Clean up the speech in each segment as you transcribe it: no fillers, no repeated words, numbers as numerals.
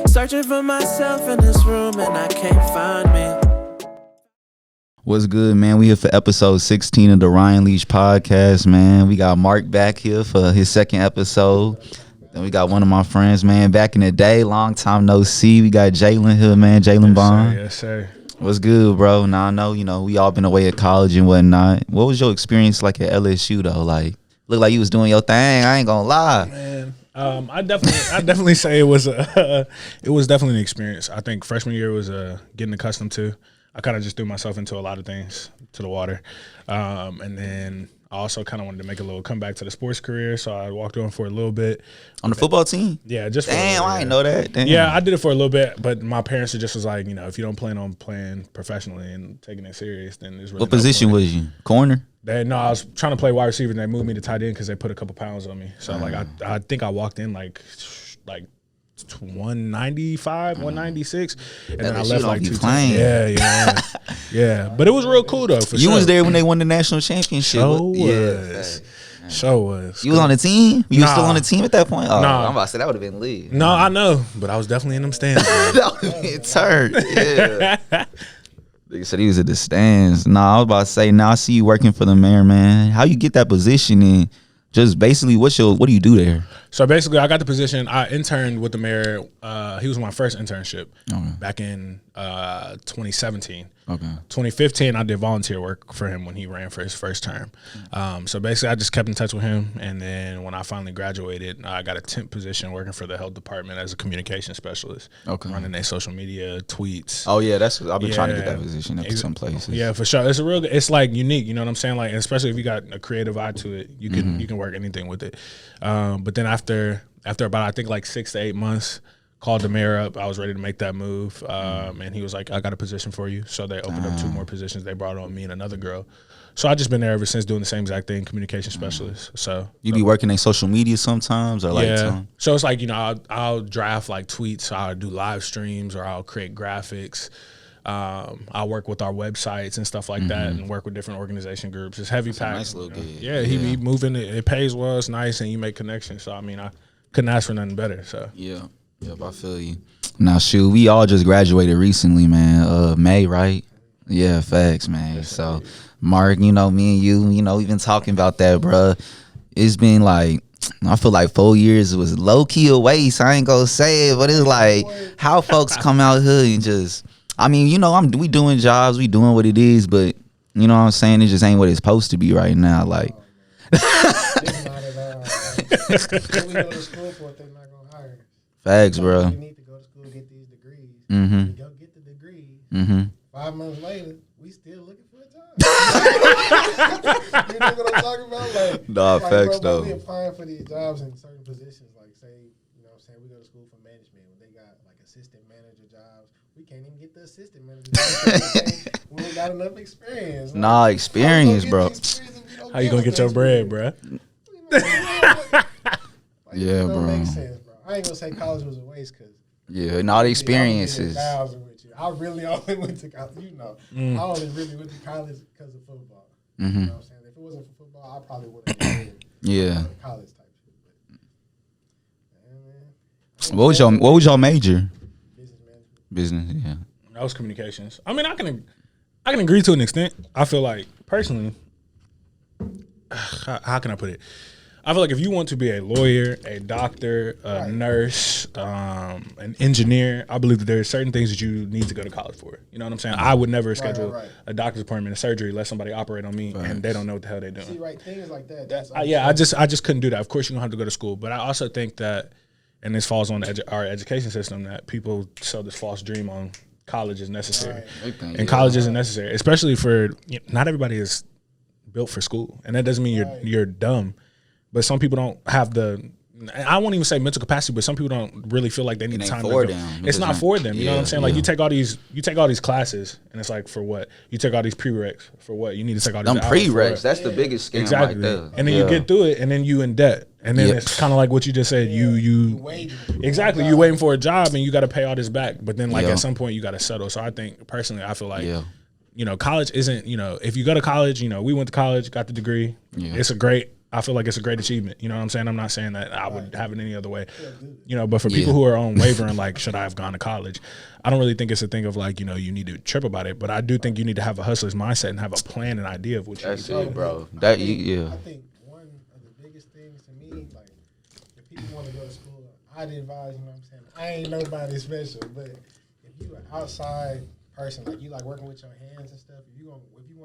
Searching for myself in this room and I can't find me. What's good, man? We here for episode 16 of the Ryan Leach podcast, man. We got Mark back here for his second episode. Then we got one of my friends, man, back in the day, long time no see. We got Jaylon here, man, Jaylon Bond. Yes, sir. What's good, bro? Now I know, we all been away at college and whatnot. What was your experience like at LSU though? Like, looked like you was doing your thing. I ain't gonna lie. Man, I definitely say it was definitely an experience. I think freshman year was getting accustomed to. I kind of just threw myself into a lot of things to the water, and then I also kind of wanted to make a little comeback to the sports career, so I walked on for a little bit. On the football team? Yeah, just for damn, I didn't know that. Damn. Yeah, I did it for a little bit, but my parents just was like, if you don't plan on playing professionally and taking it serious, then there's really what position was you? Corner? I was trying to play wide receiver, and they moved me to tight end because they put a couple pounds on me. So I think I walked in like 195, 196, and then I left like 210. Yeah. But it was real cool though. For you sure. was there when they won the national championship. So was. You was on the team? You was still on the team at that point? Oh, Nah. I'm about to say that would have been lit. No, I know, but I was definitely in them stands. That would have been turned. Yeah. They said he was at the stands. Nah, I was about to say, now I see you working for the mayor, man. How you get that position and just basically what do you do there? So basically, I got the position. I interned with the mayor. He was my first internship back in 2017. Okay. 2015, I did volunteer work for him when he ran for his first term. So basically, I just kept in touch with him. And then when I finally graduated, I got a temp position working for the health department as a communication specialist. Okay. Running their social media, tweets. Oh, yeah. I've been trying to get that position up some places. Yeah, for sure. It's like unique. You know what I'm saying? Like, especially if you got a creative eye to it, you can work anything with it. But then after about, I think like 6 to 8 months, called the mayor up. I was ready to make that move. And he was like, I got a position for you. So they opened up 2 more positions. They brought on me and another girl. So I just been there ever since doing the same exact thing, communication specialist. So you be working in social media sometimes or So it's like, I'll draft like tweets, I'll do live streams, or I'll create graphics. I'll work with our websites and stuff like that, and work with different organization groups. It's heavy packed. Nice little gig. Yeah, he be moving. It pays well. It's nice, and you make connections. So I mean, I couldn't ask for nothing better. So Yep, I feel you. Now, shoot, we all just graduated recently, man. May, right? Yeah, facts, man. So, Mark, me and you, we've been talking about that, bro. It's been like, I feel like 4 years was low key a waste. I ain't gonna say it, but it's like how folks come out here and just. I mean, we doing jobs, we doing what it is, but you know what I'm saying? It just ain't what it's supposed to be right now. Like, facts, bro. You need to go to school to get these degrees. You go get the degrees. 5 months later, we still looking for a job. You know what I'm talking about? Like, facts, though. We applying for these jobs in certain positions. Like, say, we go to school for management. When they got like assistant manager jobs, we can't even get the assistant manager jobs. We ain't got enough experience. Like, experience, bro. how you gonna get your bread, bro? Yeah, bro. Makes sense, bro. I ain't gonna say college was a waste because and all the experiences. I really only went to college. I only really went to college because of football. You know what I'm saying? If it wasn't for football, I probably would have done college type shit. But, man. What was your major? Business management. Business, yeah. That was communications. I mean, I can agree to an extent. I feel like personally, how can I put it? I feel like if you want to be a lawyer, a doctor, a nurse, an engineer, I believe that there are certain things that you need to go to college for. You know what I'm saying? I would never schedule a doctor's appointment, a surgery, let somebody operate on me, and they don't know what the hell they're doing. See, things like that. I just couldn't do that. Of course, you're gonna have to go to school, but I also think that, and this falls on our education system, that people sell this false dream on college is necessary, and college isn't necessary, especially for not everybody is built for school, and that doesn't mean you're dumb. But some people don't have I won't even say mental capacity, but some people don't really feel like they need time to go. It's not for them. You know what I'm saying? Like you take all these classes, and it's like, for what? You take all these prereqs for what? You need to take all these prereqs. That's the biggest scam right there. And then you get through it, and then you in debt, and then it's kind of like what you just said. You exactly. You waiting for a job, and you got to pay all this back. But then at some point you got to settle. So I think personally, I feel like college isn't. If you go to college, we went to college, got the degree. It's a great I feel like it's a great achievement. You know what I'm saying? I'm not saying that I would have it any other way. You know, but for people who are on wavering, like, should I have gone to college? I don't really think it's a thing of like, you know, you need to trip about it. But I do think you need to have a hustler's mindset and have a plan and idea of what you need to do. Bro. I think one of the biggest things to me, like, if people want to go to school, I'd advise, you know what I'm saying? I ain't nobody special, but if you an outside person, like you like working with your hands and stuff, if you want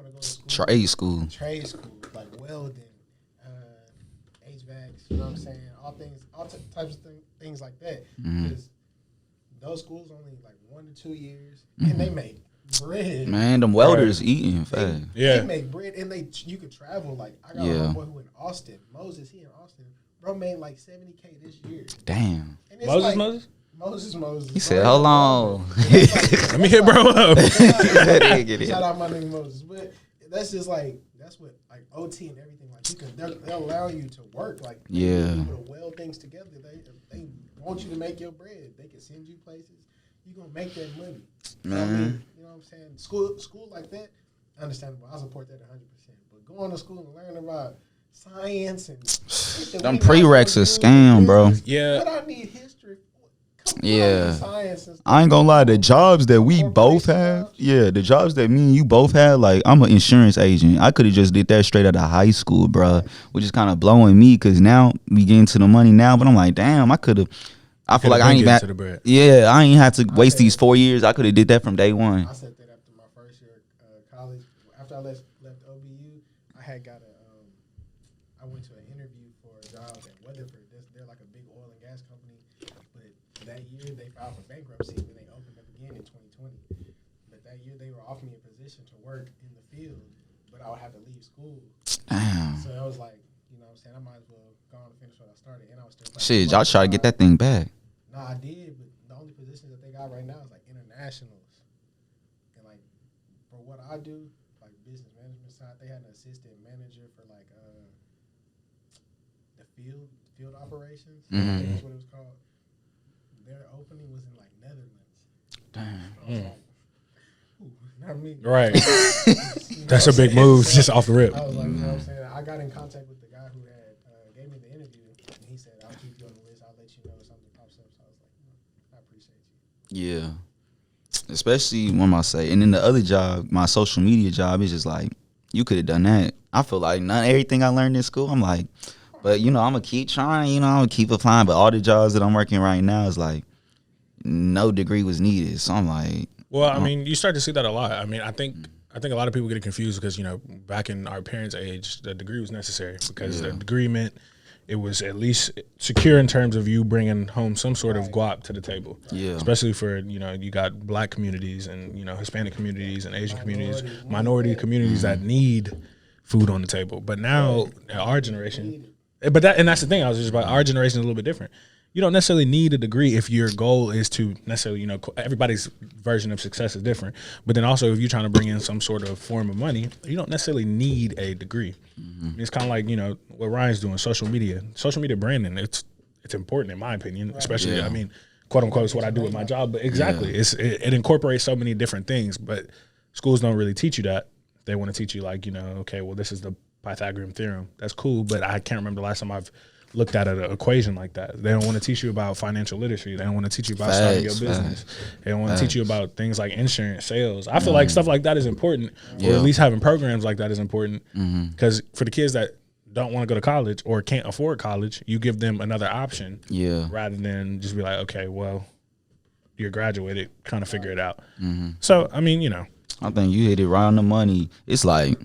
to go to school, trade school, like welding, HVACs, you know what I'm saying? All types of things like that. Because those schools only like 1 to 2 years, and they make bread. Man, them welders eating fast. Yeah, they make bread, and you could travel. Like I got a boy who in Austin, Moses. He in Austin, bro, made like $70K this year. Damn. And it's Moses. He said, "Hold on, let me hit bro up." Shout out my nigga Moses, but that's just like that's what like OT and everything. Like they'll allow you to work. Like people to weld things together. They want you to make your bread. They can send you places. You gonna make that money. Man. I mean, you know what I'm saying? School like that, understandable. I support that 100%. But going to school and learning about science and them prereqs a scam, bro. Yeah. But I need history. Yeah, I ain't gonna lie. The jobs that we both have, the jobs that me and you both had, like I'm an insurance agent. I could have just did that straight out of high school, bro, which is kind of blowing me because now we getting to the money now. But I'm like, damn, I could have. I feel like I ain't even. I ain't have to waste these 4 years. I could have did that from day one. I said that after my first year of college. After I left OBU, I went to an interview for a job at Weatherford. They're like a big oil and gas company. But that year they filed for bankruptcy and they opened up again in 2020. But that year they were offering me a position to work in the field, but I would have to leave school. Damn. So I was like, you know what I'm saying? I might as well go on and finish what I started. And I was still shit, y'all try to get that thing back. Nah, I did, but the only positions that they got right now is like internationals. And like for what I do, like business management side, they had an assistant manager for like the field operations. I think that's what it was called. Their opening was in like Netherlands. Damn. Not me. Right. That's a big move just off the rip. I was like, you know what I'm saying? I got in contact with the guy who had gave me the interview, and he said, I'll keep you on the list. I'll let you know if something pops up. So I was like, I appreciate you. Yeah. Especially when I say, and then the other job, my social media job, is just like, you could have done that. I feel like not everything I learned in school, I'm like, but, you know, I'm going to keep trying, you know, I'm going to keep applying. But all the jobs that I'm working right now is like, no degree was needed. So I'm like. Well, I mean, you start to see that a lot. I mean, I think a lot of people get confused because, you know, back in our parents' age, the degree was necessary because the degree meant it was at least secure in terms of you bringing home some sort of guap to the table. Yeah. Especially for, you know, you got black communities and, you know, Hispanic communities and Asian communities, minority communities that need food on the table. But now, our generation. But that's the thing. I was just about our generation is a little bit different. You don't necessarily need a degree if your goal is to necessarily, you know, everybody's version of success is different. But then also if you're trying to bring in some sort of form of money, you don't necessarily need a degree. It's kind of like, you know, what Ryan's doing, social media branding. It's important in my opinion, especially, I mean, quote unquote, is what I do with my job. But exactly, it incorporates so many different things. But schools don't really teach you that. They want to teach you like, you know, okay, well, this is the Pythagorean theorem. That's cool, but I can't remember the last time I've looked at an equation like that. They don't want to teach you about financial literacy. They don't want to teach you about starting your business. They don't want to teach you about things like insurance, sales. I feel like stuff like that is important, or at least having programs like that is important. Because for the kids that don't want to go to college or can't afford college, you give them another option rather than just be like, okay, well, you're graduated, kind of figure it out. So, I mean, you know. I think you hit it right on the money. It's like,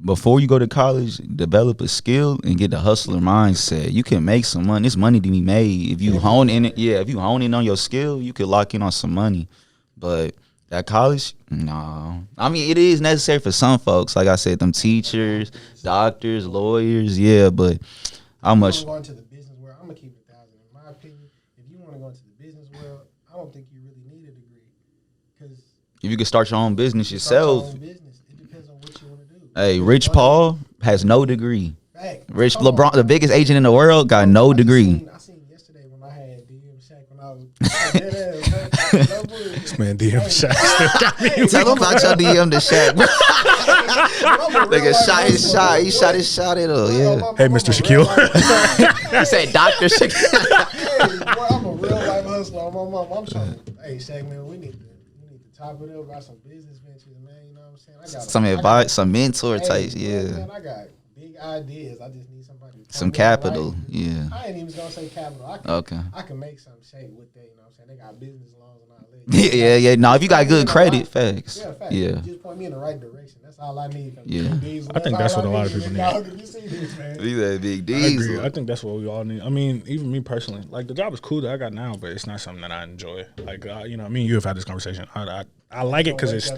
before you go to college, develop a skill and get the hustler mindset. You can make some money. It's money to be made. If you hone in it, if you hone in on your skill, you could lock in on some money. But at college, no. I mean, it is necessary for some folks. Like I said, them teachers, doctors, lawyers, but how much? If you want to go into the business world, I'm going to keep it 1,000. In my opinion, if you want to go into the business world, I don't think you really need a degree. Because if you can start your own business yourself. Hey, Rich Rich Paul has no degree. Rich LeBron, the biggest agent in the world, got no degree. I seen yesterday when I had DM Shaq when I was This man DM shot. Tell him about your DM to Shaq. Nigga shot his shot. He shot his shot at her. Yeah. Hey, Mr. Shaquille. He said Dr. Shaquille. Hey, boy, I'm a real life hustler. I'm trying. Hey, Shaq, man, we need to top it up about some business ventures, man. You know what I'm saying? I got Some advice, some mentor types. Hey, Yeah. man, I got big ideas. I just need somebody. To Some capital. right. Yeah. I ain't even gonna say capital. I can make some shape with that. You know what I'm saying? They got business loans and all that. Yeah. No, if you got good credit, facts. Yeah, facts. Yeah. Just point me in the right direction. That's all I need. Yeah. I think that's what a lot of people need. You see this, man? These are big I D's. agree. I think that's what we all need. I mean, even me personally, like the job is cool that I got now, but it's not something that I enjoy. Like, you know, me and you have had this conversation. I like it because it's,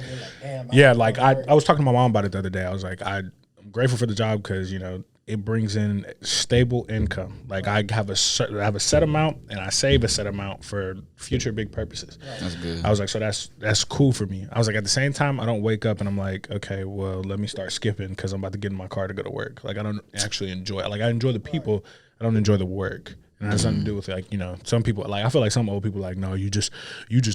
like I was talking to my mom about it the other day. I was like, I'm grateful for the job because, you know, it brings in stable income. Like I have a set amount and I save a set amount for future big purposes. That's good. I was like, so that's cool for me. I was like, at the same time, I don't wake up and I'm like, okay, well, let me start skipping because I'm about to get in my car to go to work. Like I don't actually enjoy it. Like I enjoy the people. I don't enjoy the work. And it has something to do with like, you know, some people like, I feel like some old people like, no, you just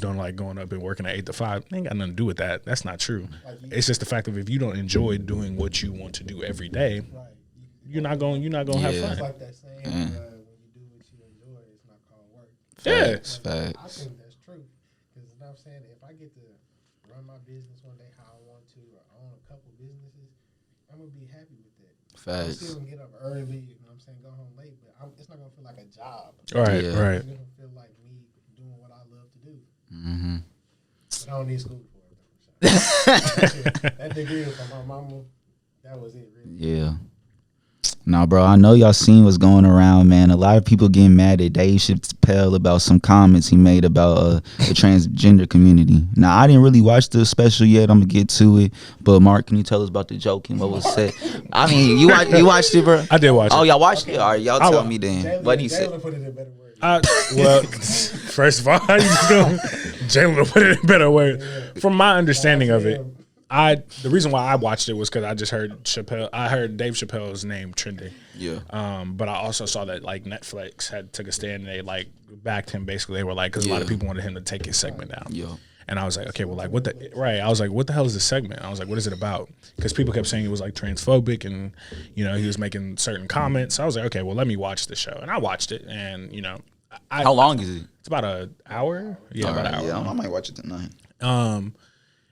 don't like going up and working at 8 to 5. It ain't got nothing to do with that. That's not true. It's just the fact of if you don't enjoy doing what you want to do every day, you're not going to have fun. It's like that saying, when you do what you enjoy, it's not called work. Facts. I think that's true. Because you know what I'm saying? If I get to run my business one day how I want to or own a couple businesses, I'm going to be happy with that. I'm still going to get up early, you know what I'm saying, go home late, but it's not going to feel like a job. Right. It's going to feel like me doing what I love to do. Mm-hmm. But I don't need school for it. That degree from my mama, that was it, really. Yeah. Nah, bro, I know y'all seen what's going around, man. A lot of people getting mad at Dave Chappelle about some comments he made about the transgender community. Now, I didn't really watch the special yet. I'm going to get to it. But, Mark, can you tell us about the joke and what was said? I mean, you watched it, bro? I did watch it. Oh, y'all watched it? All right, y'all tell me then. What he said? Jaylon put it in better words. Well, first of all, Jaylon will put it in better words. From my understanding of it, the reason why I watched it was because I just heard Dave Chappelle's name trending. Yeah. But I also saw that like Netflix had took a stand and they like backed him. Basically, they were like, because a lot of people wanted him to take his segment down. Yeah. And I was like, okay, well, like I was like, what the hell is this segment? I was like, what is it about? Because people kept saying it was like transphobic and, you know, he was making certain comments. So I was like, okay, well, let me watch the show. And I watched it and, you know. How long is it? It's about an hour. Yeah, about an hour. Yeah, I might watch it tonight.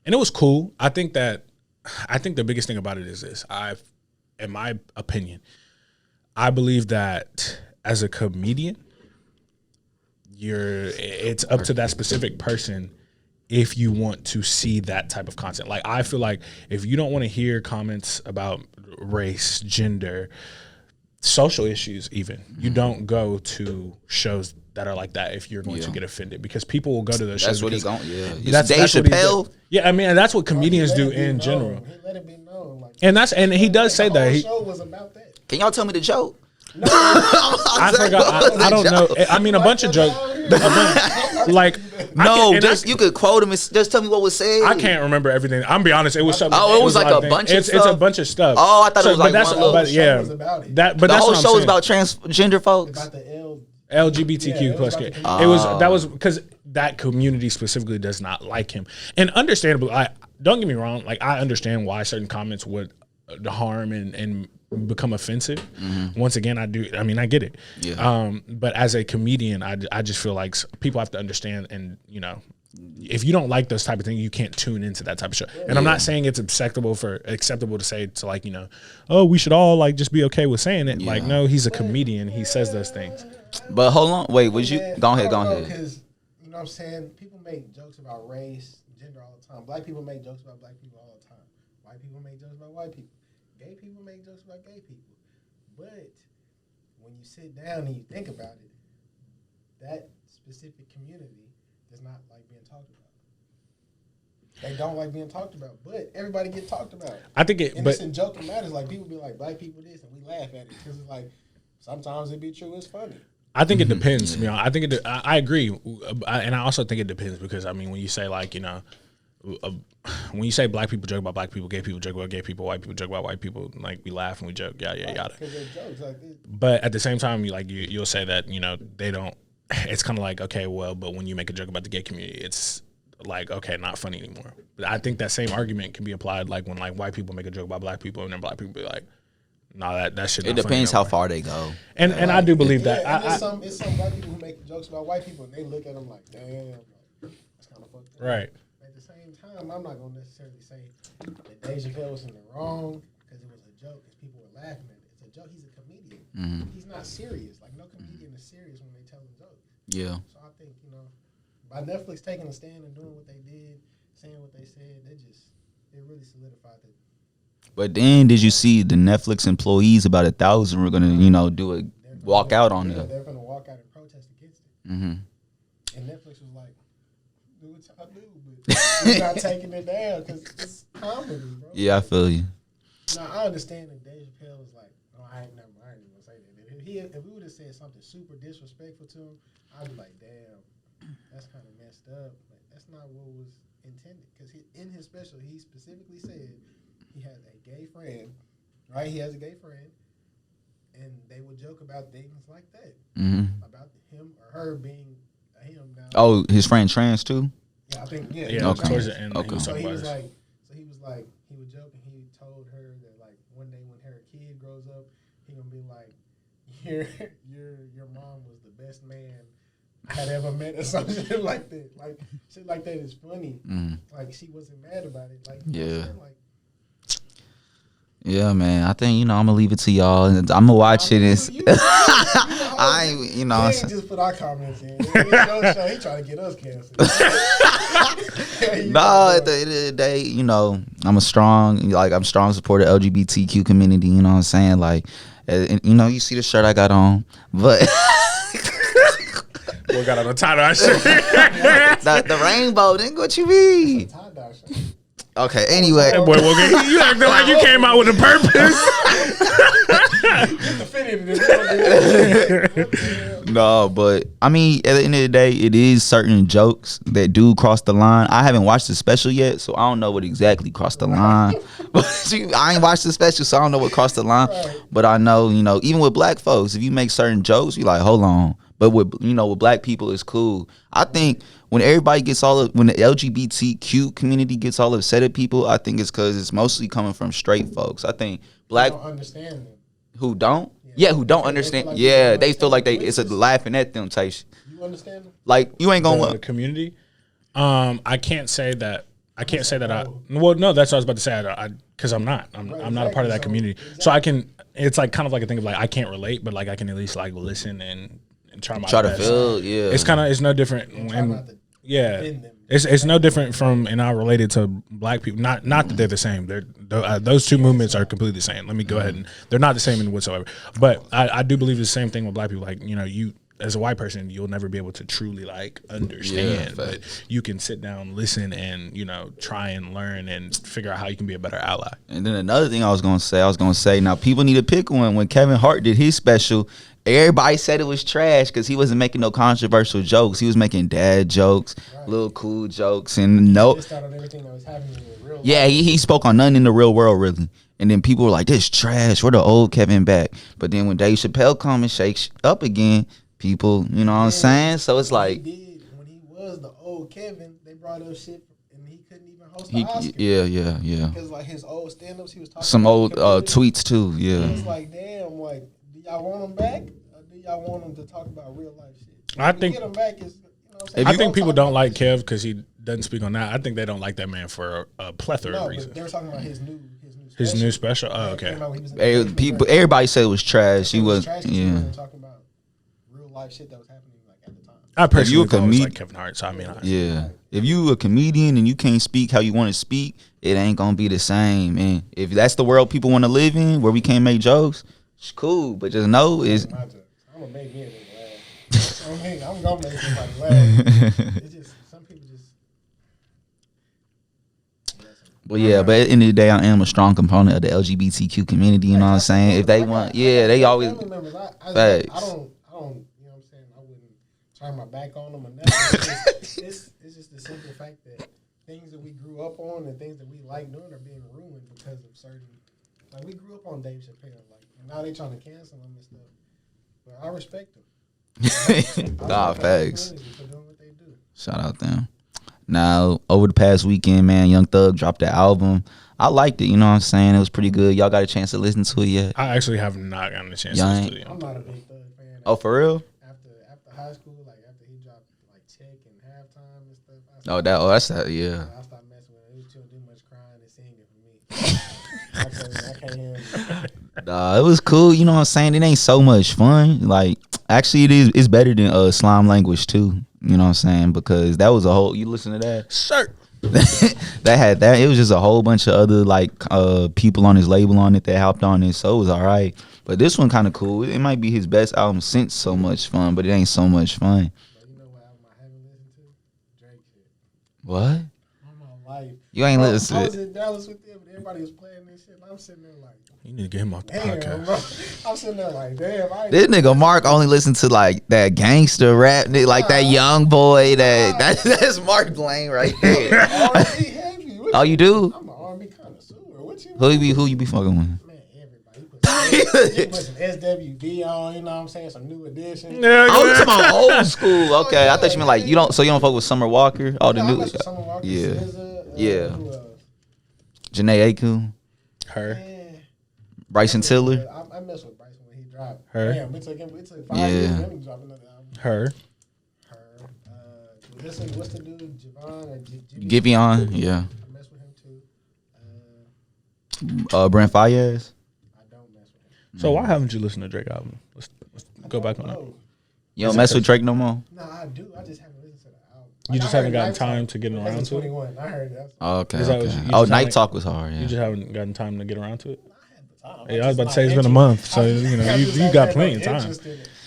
And it was cool. I think the biggest thing about it is this. In my opinion, I believe that as a comedian, it's up to that specific person if you want to see that type of content. Like I feel like if you don't want to hear comments about race, gender, social issues even, you don't go to shows that are like that if you're going to get offended, because people will go to those shows. That's what he's going. Yeah, That's Dave Chappelle. Yeah, I mean that's what comedians do in general. He let it be known. Like, And he does say that. The show was about that. Can y'all tell me the joke? No, I forgot. I don't know. I mean, a bunch of jokes. Like you could quote him. Just tell me what was said. I can't remember everything. I'm be honest. It was something. Oh, it was like a bunch of stuff. It's a bunch of stuff. Oh, I thought it was like one little. But yeah, was about it. But The that's whole what I'm show saying. is about transgender folks. About the LGBTQ plus kid. It was because that community specifically does not like him, and understandably, don't get me wrong. Like I understand why certain comments would harm and become offensive. Mm-hmm. Once again, I do. I mean, I get it. Yeah. But as a comedian, I just feel like people have to understand, and you know, if you don't like those type of things, you can't tune into that type of show. And I'm not saying it's acceptable to say to like, you know, oh, we should all like just be okay with saying it. Yeah. Like, no, he's a comedian. He says those things. But hold on, wait, was you go ahead? Because you know what I'm saying, people make jokes about race, gender all the time. Black people make jokes about black people all the time. White people make jokes about white people. Gay people make jokes about gay people. But when you sit down and you think about it, that specific community does not like being talked about. They don't like being talked about, but everybody get talked about. I think innocent joking matters. Like people be like, black people this, and we laugh at it because it's like sometimes it be true. It's funny. I think it depends. You know, I think I agree, and I also think it depends because I mean, when you say like, you know, when you say black people joke about black people, gay people joke about gay people, white people joke about white people, like we laugh and we joke, yada. Because they're jokes like this. But at the same time, you'll say that, you know, they don't. it's kind of like, okay, well, but when you make a joke about the gay community, it's like, okay, not funny anymore. But I think that same argument can be applied like when like white people make a joke about black people and then black people be like, no, that shit. It depends how far they go. And I do believe that. It's some black people who make jokes about white people and they look at them like, damn, that's kind of fucked up. Right. At the same time, I'm not gonna necessarily say that Dave Chappelle was in the wrong because it was a joke because people were laughing at it. It's a joke. He's a comedian. Mm-hmm. He's not serious. Like no comedian is serious when they tell a joke. Yeah. So I think by Netflix taking a stand and doing what they did, saying what they said, it really solidified it. But then, did you see the Netflix employees, about 1,000, were gonna, do a walk out on it? They're gonna walk out and protest against it. Mm-hmm. And Netflix was like, "Do what y'all do, but we're not taking it down because it's comedy, bro." Yeah, I feel you. Now I understand that Dave Chappelle was like, "No, I ain't even gonna say that." If we would have said something super disrespectful to him, I'd be like, "Damn, that's kind of messed up." But that's not what was intended because in his special, he specifically said. He has a gay friend, right? He has a gay friend, and they would joke about things like that, about him or her being a him now. Oh, his friend trans too? Yeah, I think Okay. Towards the end, Okay. So he was like, he would joke and he told her that like one day when her kid grows up, he gonna be like, your mom was the best man I had ever met or something like that. Like shit like that is funny. Like she wasn't mad about it. Like like. Yeah, man. I think, I'm going to leave it to y'all. I'm going to watch it. I ain't, He ain't just put our comments in. He trying to get us canceled. No, at the end of the day, I'm a strong supporter of the LGBTQ community. You know what I'm saying? Like, you see the shirt I got on. But... we got on a tie-dye shirt. the rainbow, nigga, what you mean? Okay, anyway. That boy, you acting like you came out with a purpose. No, but I mean, at the end of the day, it is certain jokes that do cross the line. I haven't watched the special yet, so I don't know what exactly crossed the line. I ain't watched the special, so I don't know what crossed the line. But I know, even with black folks, if you make certain jokes, you like, hold on. But with black people, it's cool. I think when everybody when the LGBTQ community gets all upset at people, I think it's because it's mostly coming from straight folks. I think black don't understand them. Who don't? Yeah, who don't understand. They feel like it's a laughing at them type shit. You understand them? Like you ain't gonna the community. I can't say that. Well, no, that's what I was about to say. Because I'm not. I'm not a part of that community. So I can. It's like kind of like a thing of like I can't relate, but like I can at least like listen and try my best. To feel. Yeah. It's no different. It's no different from, and I related to black people. Not that they're the same. Those two movements are completely the same. Let me go ahead and they're not the same in whatsoever. But I do believe the same thing with black people. Like you as a white person, you'll never be able to truly like understand. But you can sit down, listen, and try and learn and figure out how you can be a better ally. And then another thing I was gonna say, now people need to pick one. When Kevin Hart did his special, everybody said it was trash because he wasn't making no controversial jokes. He was making dad jokes, little cool jokes, and he spoke on nothing in the real world really. And then people were like, "This trash. Where the old Kevin back?" But then when Dave Chappelle come and shakes up again, people, you know what I'm saying? So it's like when he was the old Kevin, they brought up shit and he couldn't even host the Oscar. Yeah. Because like his old stand-ups, he was talking some about old tweets too. Yeah. It's like, damn, like, do y'all want him back, or do y'all want him to talk about real life shit? I think get him back is. I think people don't like Kev because he doesn't speak on that. I think they don't like that man for a plethora of reasons. They were talking about his new special. Oh, okay. Everybody said it was trash. He was talking about real life shit that was happening like at the time. I personally thought it was like Kevin Hart, so I mean, if you a comedian and you can't speak how you want to speak, it ain't gonna be the same. And if that's the world people want to live in, where we can't make jokes, it's cool. But just know is. I'm gonna make me laugh. I'm gonna make somebody laugh. It's just some people just. Well, yeah, but at the end of the day, I am a strong component of the LGBTQ community. You know what I'm saying? If they want, they always. I don't, you know what I'm saying? I wouldn't turn my back on them or nothing. It's just the simple fact that things that we grew up on and things that we like doing are being ruined because of certain. Like we grew up on Dave Chappelle, and now they trying to cancel him and stuff. But I respect him. Nah, facts. Shout out them. Now, over the past weekend, man, Young Thug dropped the album. I liked it, you know what I'm saying? It was pretty good. Y'all got a chance to listen to it yet? I actually have not gotten a chance to listen to it. I'm not a big Thug fan. Oh, for real? After high school, like after he dropped like Check and Halftime and stuff. That's that, yeah. I stopped messing with it. It was too much crying and singing for me. I can't hear it. It was cool, you know what I'm saying? It ain't so much fun. Like, actually, it's better than Slime Language too. You know what I'm saying? Because that was a whole. You listen to that? Sure. That had that. It was just a whole bunch of other like people on his label on it that helped on it, so it was all right. But this one kind of cool. It might be his best album since So Much Fun, but it ain't so much fun. But you know what album I haven't listened to? Drake shit. What? All my life. You ain't listen I to was it. in Dallas with them, and everybody was playing this shit. And I'm sitting there like, You need to get him off the damn, podcast. bro. I'm sitting there like, damn. This nigga Mark only listened to like that gangster rap, like that young boy. That's Mark Blaine right there. R&B heavy. Oh, you do? I'm an R&B connoisseur. What you? Who you be fucking with? Man, everybody. He put some SWV on. You know what I'm saying? Some New Edition. Yeah, Oh, you talking about old school? Okay, I thought you meant like you don't. So you don't fuck with Summer Walker? Oh, the I new. mess with Summer Walker, Yeah. SZA, Yeah. who else? Janae Aiko, Her. Man, Bryson Tiller. I messed with Bryson when he dropped. Her. Damn, it took 5 Yeah. years for him to drop another album. Her. What's the dude? Javon or Giveon, yeah. I mess with him too. Brent Fayez. I don't mess with him. So why haven't you listened to Drake album? Let's go back on that. Oh, You don't mess with Drake no more. no, I do. I just haven't listened to the album. You just I haven't heard gotten Night time Talk. to get around That's to it? 21. I heard that. Oh, okay. Is that what okay. you Oh, just Night haven't- Talk was hard. You Yeah. just haven't gotten time to get around to it? I had the time. Yeah, I was about to say it's been a month, so you know you got plenty of time.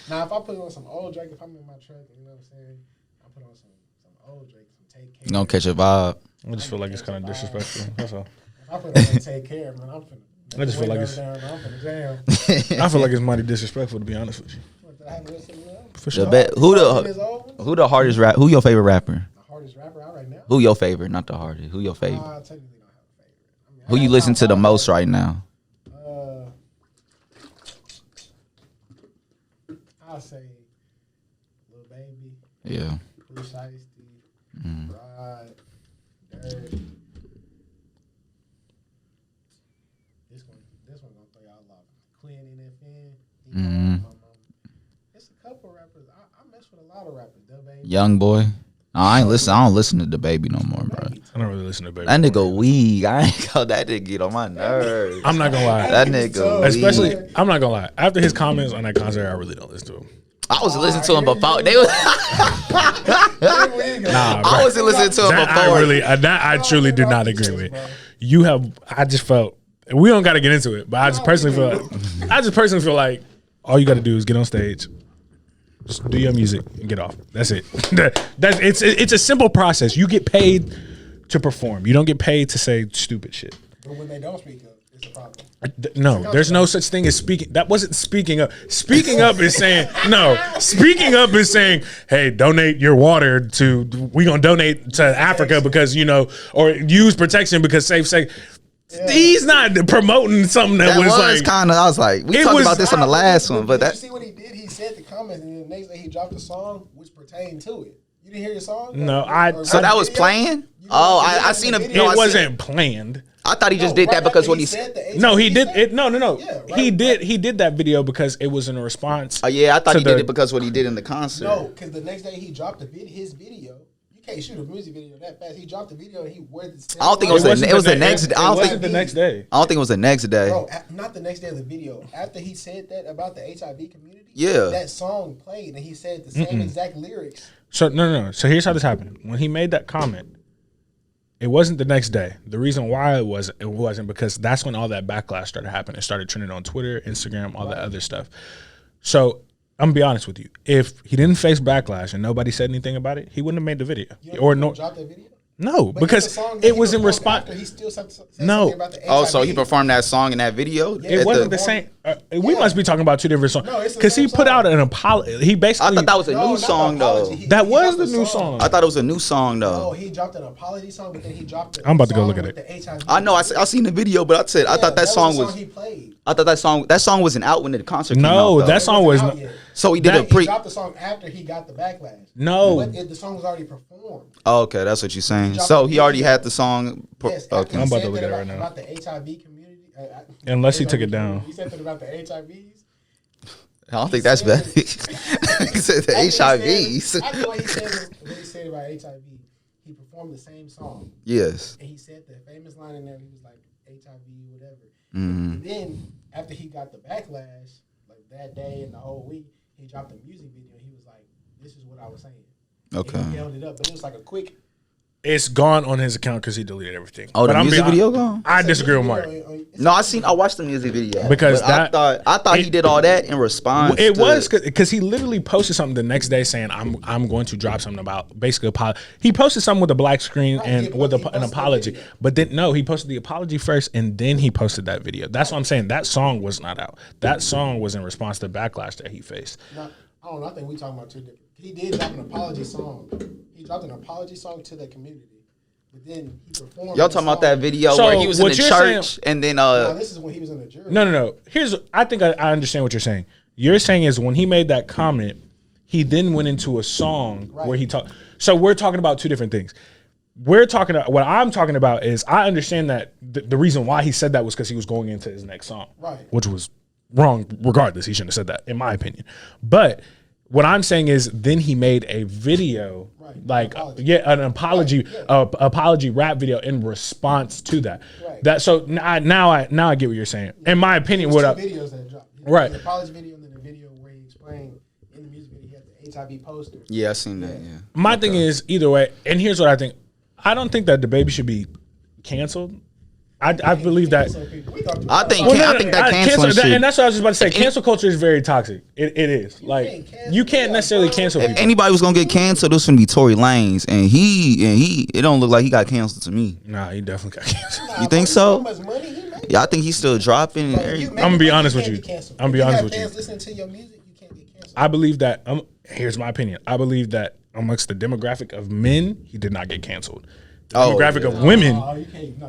Now, if I put on some old Drake, if I'm in my truck, you know what I'm saying, I put on some old Drake, some Take Care. You gonna catch a vibe. I just feel like it's kind of disrespectful. That's all. If I put on that Take Care, man, I'm finna. I just feel like it's- I'm finna jam. I feel like it's mighty disrespectful to be honest with you. I haven't listened to that. For The sure. who the hardest rap? Who your favorite rapper? The hardest rapper out right now. Who your favorite? Not the hardest. Who your favorite? I technically don't have a favorite. I mean, Who you listen to the most right now? I'll say Lil Baby, Yeah. Pooh Shiesty, Rod, Dirt. This one gonna throw y'all off. Quinn NFN. It's a couple rappers. I mess with a lot of rappers. The Baby. Young boy. No, I don't listen to the baby no more, bro. I don't really listen to Baby. That nigga weak. I ain't go. That nigga get on my nerves. I'm not gonna lie. That nigga weak. Especially, I'm not gonna lie. After his comments on that concert, I really don't listen to him. I was listening to him before. They was. I wasn't listening to him before. That I truly do not agree with. You have. I just felt. We don't got to get into it, but I just personally feel like all you got to do is get on stage, just do your music and get off. That's it. It's a simple process. You get paid to perform. You don't get paid to say stupid shit. But when they don't speak up, it's a problem. No, there's no such thing as speaking. That wasn't speaking up. Speaking up is saying no. Speaking up is saying, hey, donate your water to. We gonna donate to Africa because or use protection because safe. Yeah. He's not promoting something that was like kind of. I was like, we talked about this on the last one, but did you see what he did? He said the comments, and then the next day he dropped a song which pertained to it. You didn't hear your song? No, so that was playing. Oh, I seen him. It wasn't planned. I thought he just did that because when he said no, he did it. No. Yeah, he did that video because it was in a response. Oh yeah, I thought he did it because what he did in the concert. No, because the next day he dropped his video. You can't shoot a music video that fast. He dropped the video and he wore the. I don't think it was the next. I don't think the next day. I don't think it was the next day. Bro, not the next day of the video. After he said that about the HIV community, yeah, that song played and he said the same exact lyrics. So no. So here's how this happened. When he made that comment, it wasn't the next day. The reason why it wasn't because that's when all that backlash started happening. It started trending on Twitter, Instagram, all that other stuff. So I'm gonna be honest with you. If he didn't face backlash and nobody said anything about it, he wouldn't have made the video. Dropped that video? No, because it was in response. He still said no. about the oh, so he performed that song in that video? It wasn't the same. We must be talking about two different songs. Because he put out an apology. He basically. I thought that was a new song though. That was the new song. I thought it was a new song though. No, he dropped an apology song, but then he dropped. I'm about to go look at it. I know. I seen the video, but I thought that song was. He played. I thought that song wasn't out when the concert came out. No, that song was. So he did He dropped the song after he got the backlash. No. But the song was already performed. Oh, okay, that's what you're saying. So he already had the song. Yes, Okay. I'm about to look at it right now. About the HIV community. Unless he took it down. He said that about the HIVs. I don't think that's bad. He said the HIVs. I feel like he said what he said about HIV. He performed the same song. Yes. And he said the famous line in there. He was like, HIV, whatever. Mm-hmm. And then after he got the backlash, like that day and the whole week, he dropped a music video. He was like, "This is what I was saying." Okay. And he held it up, but it was like a quick. It's gone on his account because he deleted everything. Oh, but the music video gone? I disagree with Mark. No, I watched the music video Because but I thought he did all that in response. It was because he literally posted something the next day saying, "I'm going to drop something about basically he posted something with a black screen and with an apology." But then no, he posted the apology first and then he posted that video. That's what I'm saying. That song was not out. That song was in response to backlash that he faced. No, I don't know. I think we talking about two different. He did drop an apology song. He dropped an apology song to the community. But then he performed. Y'all talking about that video So where he was in the church saying, and then No, this is when he was in the jury. No. I think I understand what you're saying. You're saying is when he made that comment, he then went into a song where he talked. So we're talking about two different things. What I'm talking about is I understand that the reason why he said that was because he was going into his next song, Right? Which was wrong. Regardless, he shouldn't have said that, in my opinion. But what I'm saying is, then he made a video, like an apology, apology rap video in response to that. Right. That so now I get what you're saying. In my opinion, what videos that dropped. Right. The apology video and then the video where he explained in the music video he had the HIV poster. Yeah, I seen that. Yeah. My thing is either way, and here's what I think. I don't think that the baby should be canceled. I believe that. I think that canceling shit. And that's what I was just about to say. Cancel culture is very toxic. It is. Like you can't necessarily cancel people. If anybody was gonna get canceled, this was gonna be Tory Lanez, and he it don't look like he got canceled to me. Nah, he definitely got canceled. You think so? Yeah, I think he's still dropping. I'm gonna be honest with you. I'm gonna be honest with you. Listening to your music, you can't get canceled. I believe that. Here's my opinion. I believe that amongst the demographic of men, he did not get canceled. The demographic of women,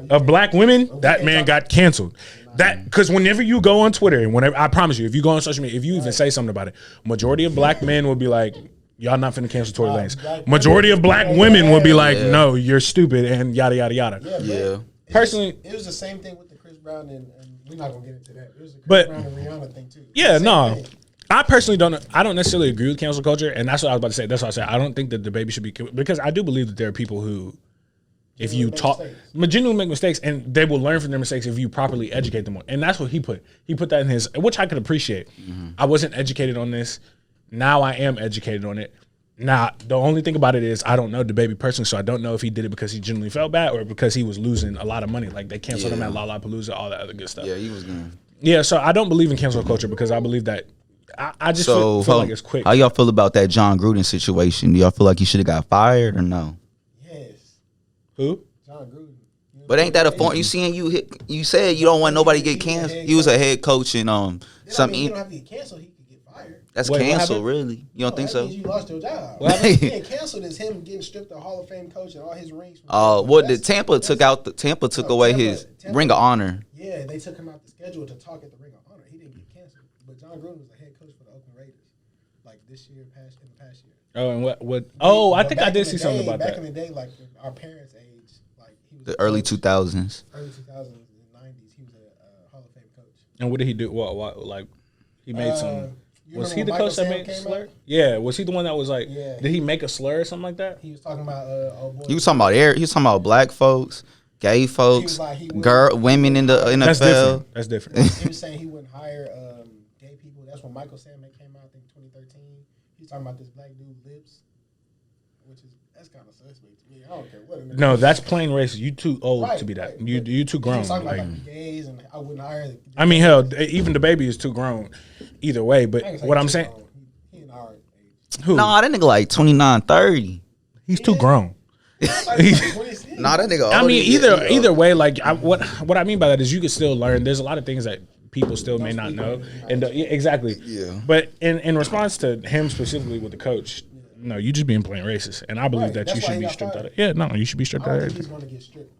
of black women, that man got canceled. That because whenever you go on Twitter and whenever I promise you, if you go on social media, if you even say something about it, majority of black men will be like, "Y'all not finna cancel Tory Lanez." Majority of black women will be like, "No, you're stupid," and yada yada yada. Yeah. Personally, it was the same thing with the Chris Brown and we're not gonna get into that. It was the Chris But- Brown and Rihanna thing too. yeah, no. I personally don't. I don't necessarily agree with cancel culture, and that's what I was about to say. That's what I said. I don't think that the baby should be because I do believe that there are people who, if you talk, genuinely make mistakes, and they will learn from their mistakes if you properly educate them on. And that's what he put. He put that in his, which I could appreciate. I wasn't educated on this. Now I am educated on it. Now the only thing about it is I don't know the baby personally, so I don't know if he did it because he genuinely felt bad or because he was losing a lot of money. Like they canceled him at Lollapalooza, all that other good stuff. Yeah, he was good. Yeah, so I don't believe in cancel culture because I believe that I just feel like it's quick. How y'all feel about that John Gruden situation? Do y'all feel like he should have got fired or no? Yes. Who? John Gruden. But ain't that a point? You seeing you said you don't want nobody to get canceled. You was a head coach in something. You don't have to get canceled. He could get fired. That's Wait, canceled, really? You don't think that so? means you lost your job. What Getting canceled is him getting stripped of Hall of Fame coach and all his rings. Tampa took away his Ring of Honor. Yeah, they took him out the schedule to talk at the Ring of Honor. He didn't get canceled, but John Gruden was the head coach for the Oakland Raiders, like this year, in the past year. Oh, and what? Oh, I think I did see something about that. Back in the day, like our parents' age, like he was The early 2000s. early 2000s and 90s, he was a Hall of Fame coach. And what did he do? What like he made some. You Was remember he the when coach that Michael made Sam came slur? out? Yeah. Was he the one that was like? Yeah. Did he make a slur or something like that? He was talking about He was talking about He was talking about black folks, gay folks, women in the NFL. That's different. He was saying he wouldn't hire gay people. That's when Michael Sam came out, I think 2013. He's talking about this black dude Lips, that's kind of suspect to me. I don't care what. No, that's plain racist. You too old to be that. Right. You too grown. He was talking Like, about gays, and I wouldn't hire. I mean, hell, even the baby is too grown. Either way, but I ain't gonna say what I'm too saying, grown. He in our age. who? Nah, that nigga like 29, 30. He's too grown. Nah, that nigga. I mean, older. either way, like what I mean by that is you can still learn. There's a lot of things that people still may not know, and yeah, exactly. Yeah. But in response to him specifically with the coach, no, you just being plain racist, and I believe that you should be stripped out of. Yeah, no, you should be stripped I out don't of think he's everything. going to get stripped.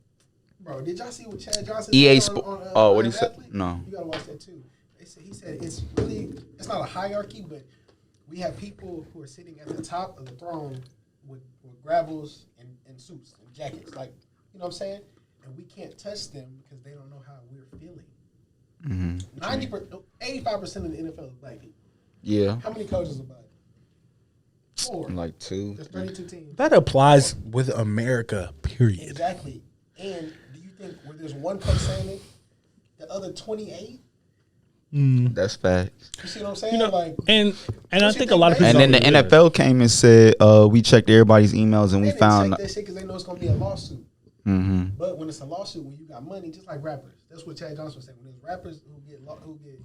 Bro, did y'all see what Chad Johnson EA said Sport. on Oh, what he Iron said? Athlete? No. You gotta watch that too. He said it's not a hierarchy, but we have people who are sitting at the top of the throne with gravels and suits and jackets, like, you know what I'm saying? And we can't touch them because they don't know how we're feeling. 85% of the NFL is black people. Yeah. How many coaches are black? 4. Like 2. There's 32 teams. That applies with America, period. Exactly. And do you think where there's one coach saying it, the other 28? That's facts. You see what I'm saying? You know, like, and I think a lot of people. And then the NFL came and said, we checked everybody's emails and we found check that shit because they know it's gonna be a lawsuit. But when it's a lawsuit, when you got money, just like rappers, that's what Chad Johnson was saying. When there's rappers who get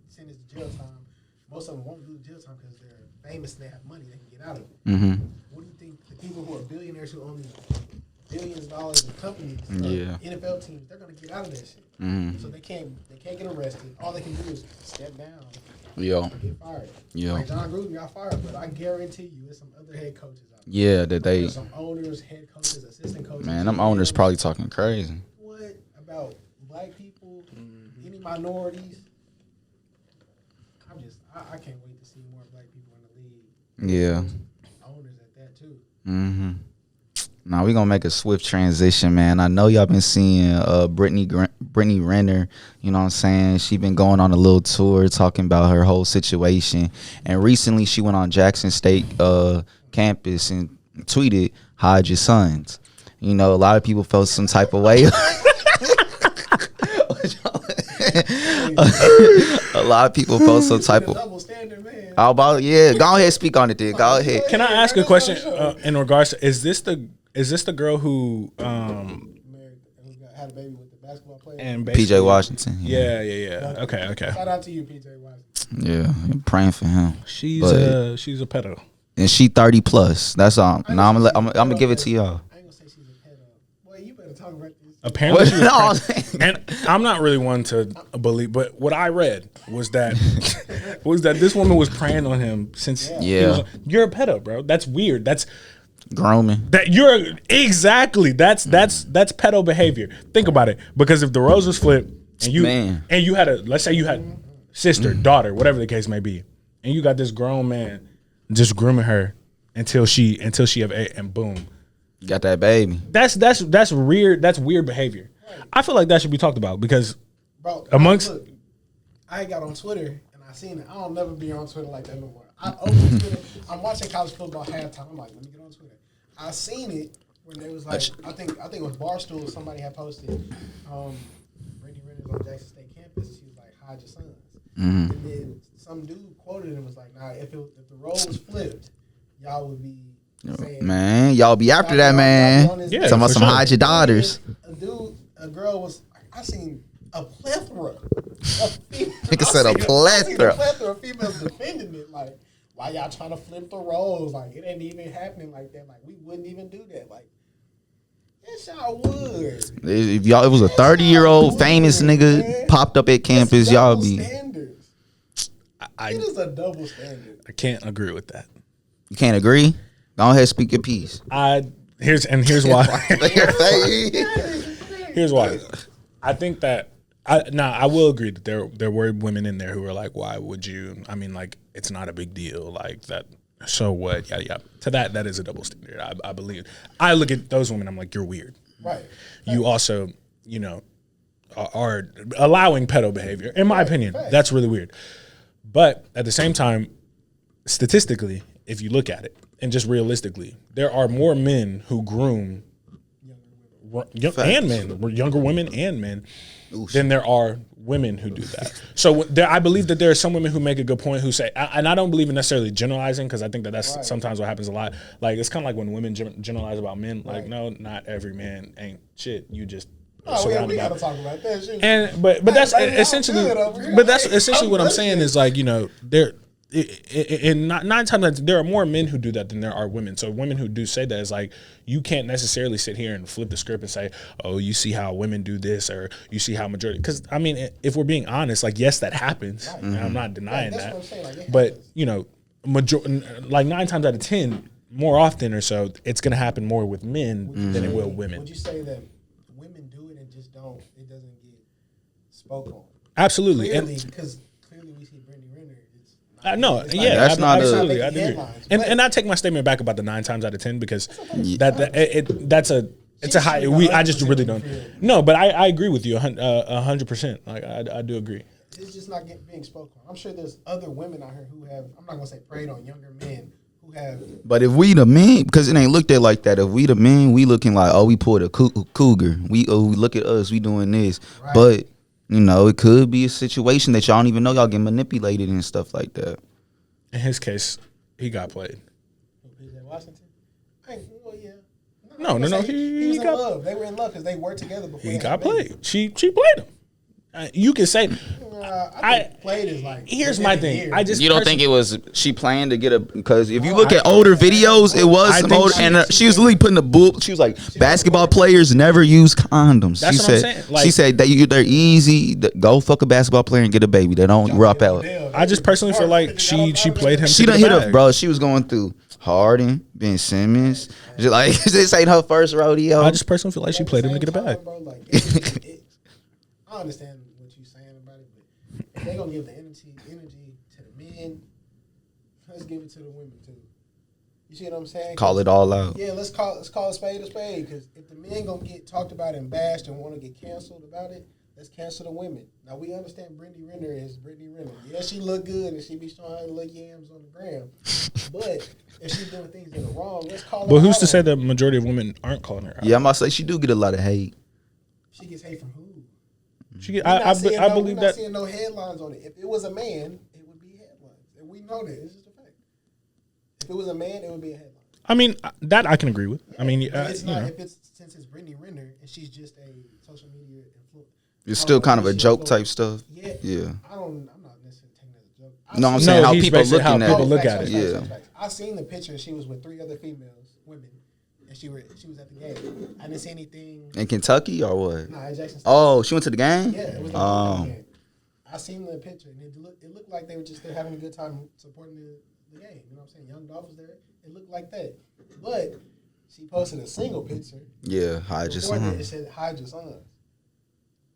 sentenced to jail time, most of them won't do the jail time because they're famous and they have money, they can get out of it. What do you think the people who are billionaires who own these billions of dollars in companies, NFL teams, they're gonna get out of that shit. So they can't get arrested. All they can do is step down. Or get fired. Like John Gruden got fired, but I guarantee you, there's some other head coaches out there. Yeah, that they. There's some owners, head coaches, assistant coaches. Man, them owners probably talking crazy. What about black people? Any minorities? I can't wait to see more black people in the league. Yeah. Owners at that too. Now we're gonna make a swift transition, man. I know y'all been seeing Brittney Renner, you know what I'm saying? She been going on a little tour talking about her whole situation. And recently she went on Jackson State campus and tweeted, "Hide your sons." You know, a lot of people felt some type of way. A lot of people felt some type of double standard, man. Go ahead, speak on it, dude. Go ahead. Can I ask a question in regards to is this the girl who had a baby with the basketball player and PJ Washington? Yeah. Okay. Shout out to you, PJ Washington. Yeah, I'm praying for him. She's a pedo. And she 30 plus. That's all. Now I'm gonna give it to y'all. I ain't gonna say she's a pedo. Boy, you better talk about this. Apparently, she was and I'm not really one to believe, but what I read was that this woman was preying on him since he was, you're a pedo, bro. That's weird. That's grooming. That's pedo behavior. Think about it, because if the roles was flipped and you had let's say you had sister, daughter, whatever the case may be, and you got this grown man just grooming her until she have ate, and boom, you got that baby. That's weird. That's weird behavior. Right. I feel like that should be talked about because look, I got on Twitter and I seen it. I don't never be on Twitter like that no more. I opened Twitter. I'm watching college football halftime. I'm like, let me get on Twitter. I seen it when they was like, I think it was Barstool. Somebody had posted, Brittney Renner's on Jackson State campus. She was like, hide your sons. And then some dude quoted him and was like, nah, if the role was flipped, y'all would be saying, man, y'all be after that, man. Yeah, talking about some hide your daughters. A girl was, I seen a plethora. Nigga said a plethora. Of females defending it. Like, why y'all trying to flip the roles? Like, it ain't even happening like that. Like, we wouldn't even do that. Like, yes, y'all would. If y'all, it was a 30-year-old famous nigga man. Popped up at campus, y'all be. Standards. It is a double standard. I can't agree with that. You can't agree? Go ahead, speak your piece. Here's why. Here's why. I think that I will agree that there were women in there who were like, why would you? I mean, like, it's not a big deal. Like that. So what? Yada yada. To that is a double standard. I believe. I look at those women. I'm like, you're weird. Right. You also, are allowing pedo behavior. In my opinion, that's really weird. But at the same time, statistically, if you look at it, and just realistically, there are more men who groom younger women and men, than there are women who do that. So I believe that there are some women who make a good point who say, and I don't believe in necessarily generalizing, because I think that's sometimes what happens a lot. Like, it's kind of like when women generalize about men. Like, no, not every man ain't shit. You just we gotta talk about that shit. But that's essentially what I'm saying is, like, there. And 9 times there are more men who do that than there are women. So women who do say that is like, you can't necessarily sit here and flip the script and say, oh, you see how women do this, or you see how majority. Because I mean, if we're being honest, like, yes, that happens. Right. And I'm not denying that. What I'm saying. Like, but like 9 times out of 10, more often or so, it's gonna happen more with men than it will women. Would you say that women do it and just don't? It doesn't get spoke on. Absolutely, Because clearly we see Brittney Renner. It's No, yeah, that's not absolutely. a- I agree. And I take my statement back about the 9 times out of 10 because that's a high. I just really don't. No, but I agree with you 100%. Like I do agree. It's just not being spoken on. I'm sure there's other women out here who have. I'm not gonna say preyed on younger men who have. But if we the men, because it ain't looked at like that. If we the men, we looking like, oh, we pulled a cougar. We look at us, we doing this. Right. But you know, it could be a situation that y'all don't even know y'all get manipulated and stuff like that. In his case, he got played. Washington. Well, yeah. No. He was in got love. They were in love because they were together before. he got played. She played him. You can say. I think played is like. Here's my thing. Year. I just You don't think it was she planned to get a? Because if you look at older videos, it was I some think older, and she was literally putting the bull. She was like, basketball players never use condoms. That's She what I'm said. saying. Like- She said they're easy. Go fuck a basketball player and get a baby. They don't rub out. I just personally feel like she played him. She to done the hit bag. up, bro. She was going through Harden, Ben Simmons. Just like this ain't her first rodeo. I just personally feel like she played him to get a bag. Bro, like, I understand what you're saying about it, but if they gonna give the energy to the men, let's give it to the women too. You see what I'm saying? Call it all out. Yeah, let's call a spade a spade. Because if the men gonna get talked about and bashed and want to get canceled about it, let's cancel the women. Now we understand Brittney Renner is Brittney Renner. Yeah, she look good and she be showing her little yams on the gram. But if she's doing things that are wrong, let's call her. But who's out to say on it. the majority of women aren't calling her out? Yeah, I'm about to say she do get a lot of hate. She gets hate from who? I We're believe not that. seeing no headlines on it. If it was a man, it would be headlines, and we know that. It's just a fact. If it was a man, it would be a headline. I mean, that I can agree with. I mean, But it's you not. know. If it's since it's Brittney Renner and she's just a social media influencer. It's still kind of a joke type stuff. Yeah. Yeah. I'm not necessarily taking it as a joke. No, I'm saying how he's people basically looking how at people it. look at it. Yeah. I seen the picture. She was with 3 other women, and she was at the game. I didn't see anything. In Kentucky or what? Nah, in Jackson State. Oh, she went to the game? Yeah, it was like Oh. a game. I seen the picture, and it looked like they were just there having a good time supporting the game. You know what I'm saying? Young Dolph was there. It looked like that. But she posted a single picture. Yeah, hide your Before that, son. it said, hide your son.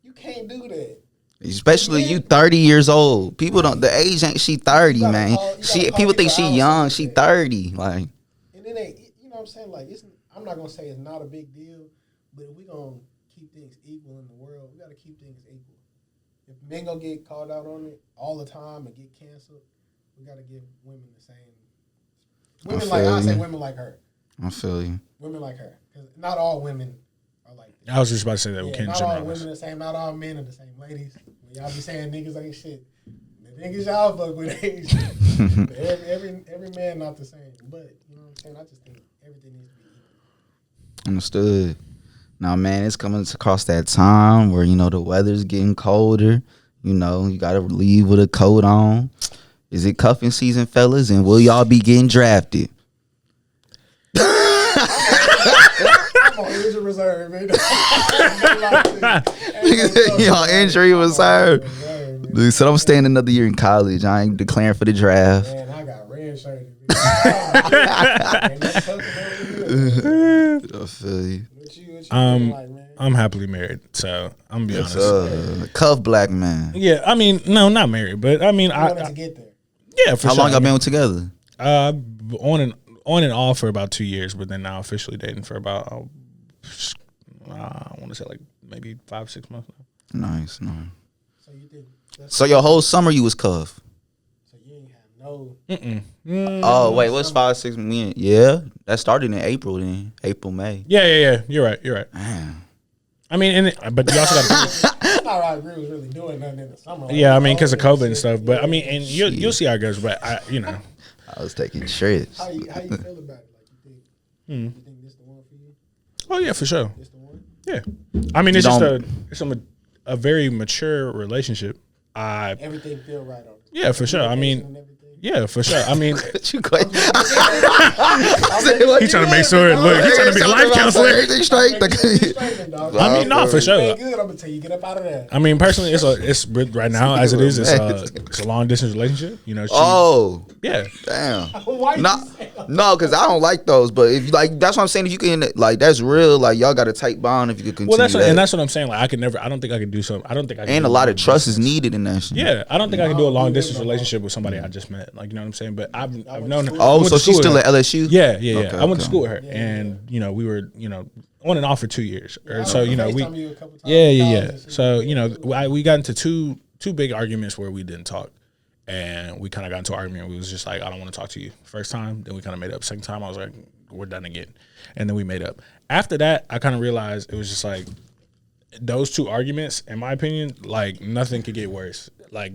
You can't do that. Especially you 30 years old. People don't, the age ain't, she 30, gotta man. call- you She gotta call people think people she out young, on she something. 30. Like, And it ain't, you know what I'm saying? Like, I'm not going to say it's not a big deal, but if we're going to keep things equal in the world, we got to keep things equal. If men going to get called out on it all the time and get canceled, we got to give women the same. Women like, I say women like her. I feel you. Women like her. Because not all women are like that. I was just about to say that we can't not all generalize. women are the same. Not all men are the same. Ladies, when y'all be saying niggas ain't shit, the niggas y'all fuck with ain't shit. every man not the same. But, you know what I'm saying? I just think everything needs to be equal. Understood. Now, man, it's coming across that time where, you know, the weather's getting colder. You know, you got to leave with a coat on. Is it cuffing season, fellas? And will y'all be getting drafted? I'm on injury reserve, man. Y'all injury reserve. Dude, so I'm staying another year in college. I ain't declaring for the draft. Man, I got red shirted. I feel you. I'm happily married, so I'm gonna be honest. Cuff black man. Yeah, I mean, no, not married, but I mean, I wanted to get there. yeah, for How sure. long y'all been together? On and off for about 2 years, but then now officially dating for about I want to say like maybe 5-6 months now. Nice. So you think? So your whole summer you was cuff. So you ain't have no. Oh wait, what's 5-6 months? Yeah, that started in April. Then April, May. Yeah. You're right. Damn. I mean, but you also got It's not right. We was really doing nothing in the summer. yeah. I mean, because of COVID and stuff. But I mean, and you'll see how it goes. But I I was taking trips. How you feel about it? Like you think this the one for you? oh yeah, for sure. This the one? Yeah. I mean, it's You just a very mature relationship. Everything feel right on it. Yeah, for sure. I mean, And everything. yeah, for sure. I mean, You quite. he's trying to make sure. Look, he's trying to be a life counselor. Everything straight. Straightening, dog. I mean, no, for sure. Ain't good. I'm gonna tell you, get up out of there. I mean, personally, it's right now as it is. It's a long distance relationship. You know. Oh, Yeah. damn. Why you No, say that? no, because I don't like those. But if like that's what I'm saying. If you can like that's real. Like y'all got a tight bond. If you could continue. Well, that. that's what I'm saying. Like, I don't think I could do something. I don't think I can. And do a lot of long trust is distance. needed in that shit. Yeah, I don't think I can do a long distance relationship with somebody I just met. met. Like, you know what I'm saying? But I've known her. Oh, so she's still at LSU? Yeah. Okay, I went to school with her, and you know, we were, you know, on and off for 2 years. So you know, So you know, we got into two big arguments where we didn't talk, and we kind of got into an argument. We was just like, I don't want to talk to you. First time, then we kind of made up. Second time, I was like, we're done again, and then we made up. After that, I kind of realized it was just like those two arguments, in my opinion, like nothing could get worse. Like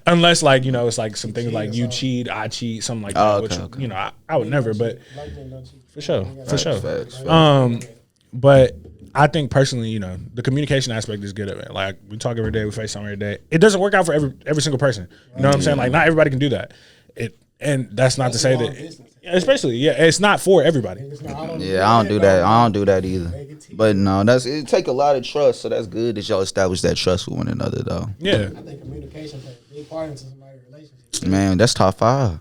unless like, you know, it's like some things like you cheat, I cheat, something like that. Which you know, I would never, but for sure. But I think personally, you know, the communication aspect is good of it. Like we talk every day, we FaceTime every day. It doesn't work out for every single person. You know what I'm saying? Like not everybody can do that. And that's not to say that, especially it's not for everybody. Yeah, I don't do that. I don't do that either. But no, it take a lot of trust. So that's good that y'all establish that trust with one another, though. Yeah, I think communication plays a big part into somebody's relationship. Man, that's top 5,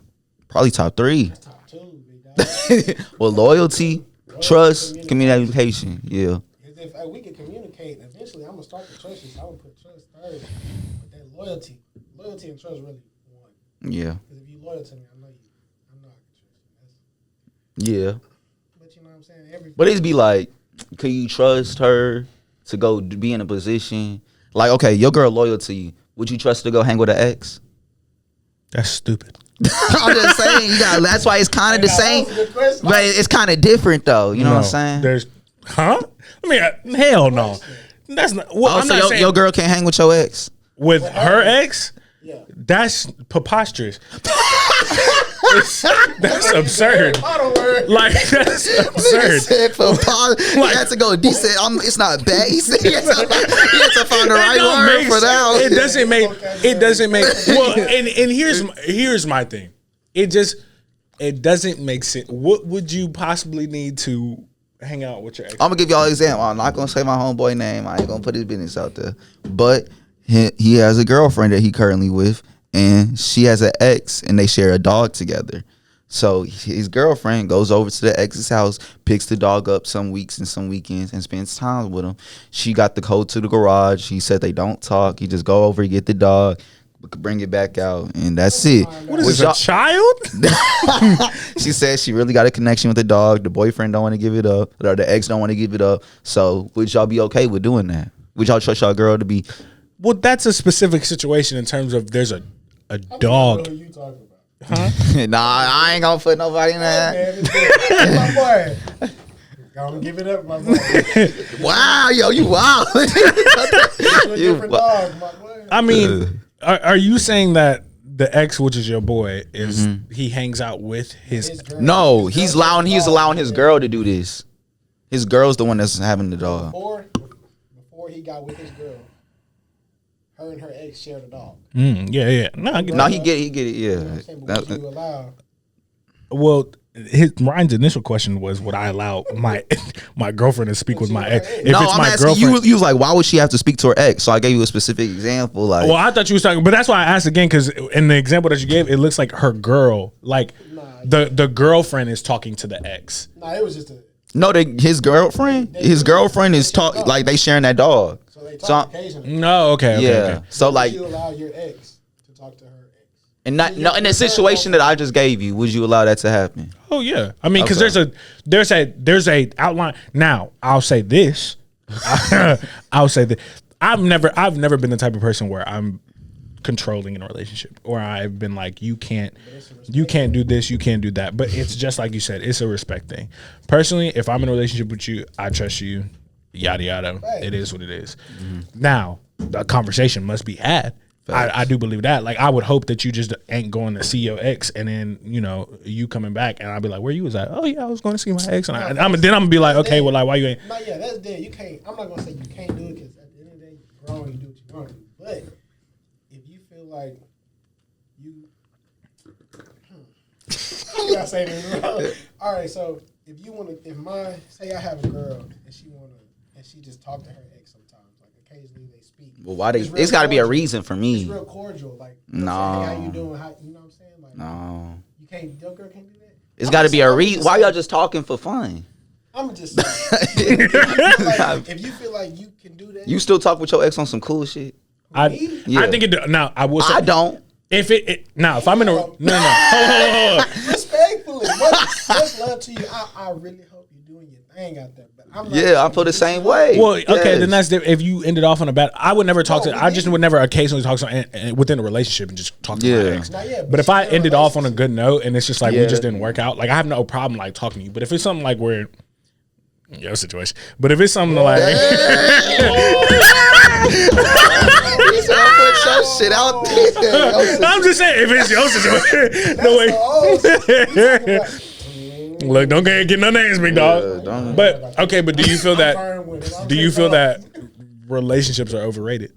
probably top 3. That's top 2, big dog. Well, loyalty, trust, communication. Yeah. If we can communicate, eventually I'm gonna start to trust you. So I'm gonna put trust third, but that loyalty and trust really one. Yeah. Because if you loyal to me, I know I can trust you. Yeah. But you know what I'm saying? But it'd be like, could you trust her to go be in a position like, okay, your girl loyal to you? Would you trust her to go hang with an ex? that's stupid. I'm just saying, that's why it's kind of the same, but it's kind of different though. You know what I'm saying? I mean, hell no. That's not. Well, I'm not saying your girl can't hang with your ex. With her ex. Yeah. That's preposterous. That's absurd. Like that's absurd. He had to go decent. It's not bad. He said he had to find the right word for that. It doesn't make. Well, and here's my thing. It doesn't make sense. What would you possibly need to hang out with your ex? I'm gonna give y'all an example. I'm not gonna say my homeboy name. I ain't gonna put his business out there. But he has a girlfriend that he currently with, and she has an ex, and they share a dog together. So his girlfriend goes over to the ex's house, picks the dog up some weeks and some weekends, and spends time with him. She got the code to the garage. He said they don't talk. He just go over, get the dog, bring it back out, and that's it. What is this, a child? She said she really got a connection with the dog. The boyfriend don't want to give it up, or the ex don't want to give it up. So would y'all be okay with doing that? Would y'all trust y'all girl to be? Well, that's a specific situation in terms of there's a dog. What are you talking about? Huh? Nah, I ain't gonna put nobody in that. My boy. Gonna give it up, my boy. Wow, yo, you wild. You different dog, my boy. I mean, are you saying that the ex, which is your boy, is he hangs out with his girl. No, he's allowing his girl to do this. His girl's the one that's having the dog. Before he got with his girl, her and her ex shared a dog. Yeah. No, He get it. Yeah. You know what I'm saying? But would you allow? Well, Ryan's initial question was, would I allow my girlfriend to speak with my ex? If no, it's I'm my asking girlfriend, you was like, why would she have to speak to her ex? So I gave you a specific example. Like, well, I thought you was talking, but that's why I asked again, because in the example that you gave, it looks like her girl, like the girlfriend is talking to the ex. Nah, it was just his girlfriend. His girlfriend is talking like they sharing that dog. So they talk occasionally. No, okay. Yeah. So like, would you allow your ex to talk to her ex? and not in the situation that I just gave you, would you allow that to happen? Oh yeah. I mean, because there's a outline. Now I'll say this. I'll say that I've never been the type of person where I'm controlling in a relationship, or I've been like, you can't do this, you can't do that. But it's just like you said, it's a respect thing. Personally, if I'm in a relationship with you, I trust you, yada yada. Right. It is what it is. Now, a conversation must be had. I do believe that. Like, I would hope that you just ain't going to see your ex, and then you coming back, and I'll be like, where you was at? Oh yeah, I was going to see my ex, and I'm gonna be like, okay, well, like, why you ain't? No, yeah, that's dead. You can't. I'm not gonna say you can't do it, because at the end of the day, you're grown. You do what you want to do. But if you feel like you gotta say this. All right, so if you want to, say I have a girl and she just talk to her ex sometimes, like occasionally they speak. Well, why it's got to be a reason for me. It's real cordial, like no. Hey, how you doing? You know what I'm saying? Like, no, you can't. Your girl can't do that. It's got to be a reason. Why y'all just talking for fun? I'm just saying, if you feel like you can do that, you still talk with your ex on some cool shit. I think it. Now I will say I don't. If if I'm in a hold on. Respectfully, much love to you. I really hope you're doing your thing out there. But I'm not I feel the same way. Well, okay, then that's if you ended off on a bad. I would never talk to. I just would never occasionally talk to within a relationship and just talk to my ex. But if I ended off on a good note and it's just like we just didn't work out, like I have no problem like talking to you. But if it's something like where your situation, but if it's something like. Shit out there. I'm just saying, if it's your situation, no way. Look, don't get no names, big dog. But okay, but do you feel that? Do you feel that relationships are overrated?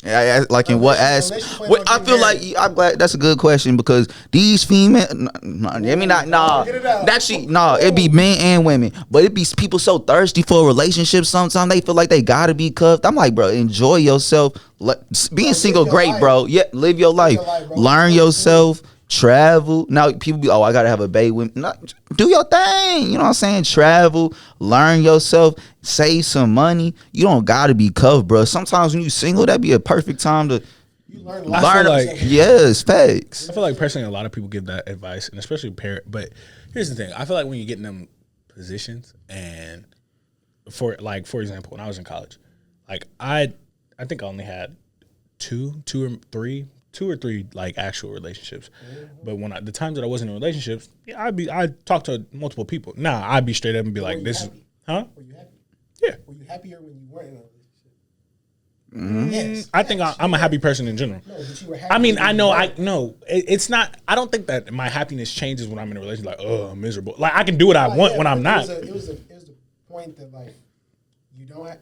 Yeah, like in what aspect? I feel like I'm glad that's a good question because these female, it'd be men and women, but it'd be people so thirsty for a relationship. Sometimes they feel like they gotta be cuffed. I'm like, bro, enjoy yourself. Being single, great, bro. Yeah, live your life, learn yourself. Travel. Now people be, I gotta have a baby with. No, do your thing. You know what I'm saying? Travel, learn yourself, save some money. You don't gotta be cuffed, bro. Sometimes when you single, that'd be a perfect time to learn. Yes, facts. I feel like personally, a lot of people give that advice, and especially parent. But here's the thing: I feel like when you get in them positions, and for example, when I was in college, like I think I only had two or three like actual relationships, but when the times that I wasn't in relationships, I'd talk to multiple people. Now I'd be straight up and be like, "This is, huh? Were you happy? Yeah. Were you happier when you weren't in a relationship? Yes. I think I'm a happy person in general. No, but you were happy. I mean, I know it's not. I don't think that my happiness changes when I'm in a relationship. Like, I'm miserable. Like I can do what I want when I'm not. It was the point that like.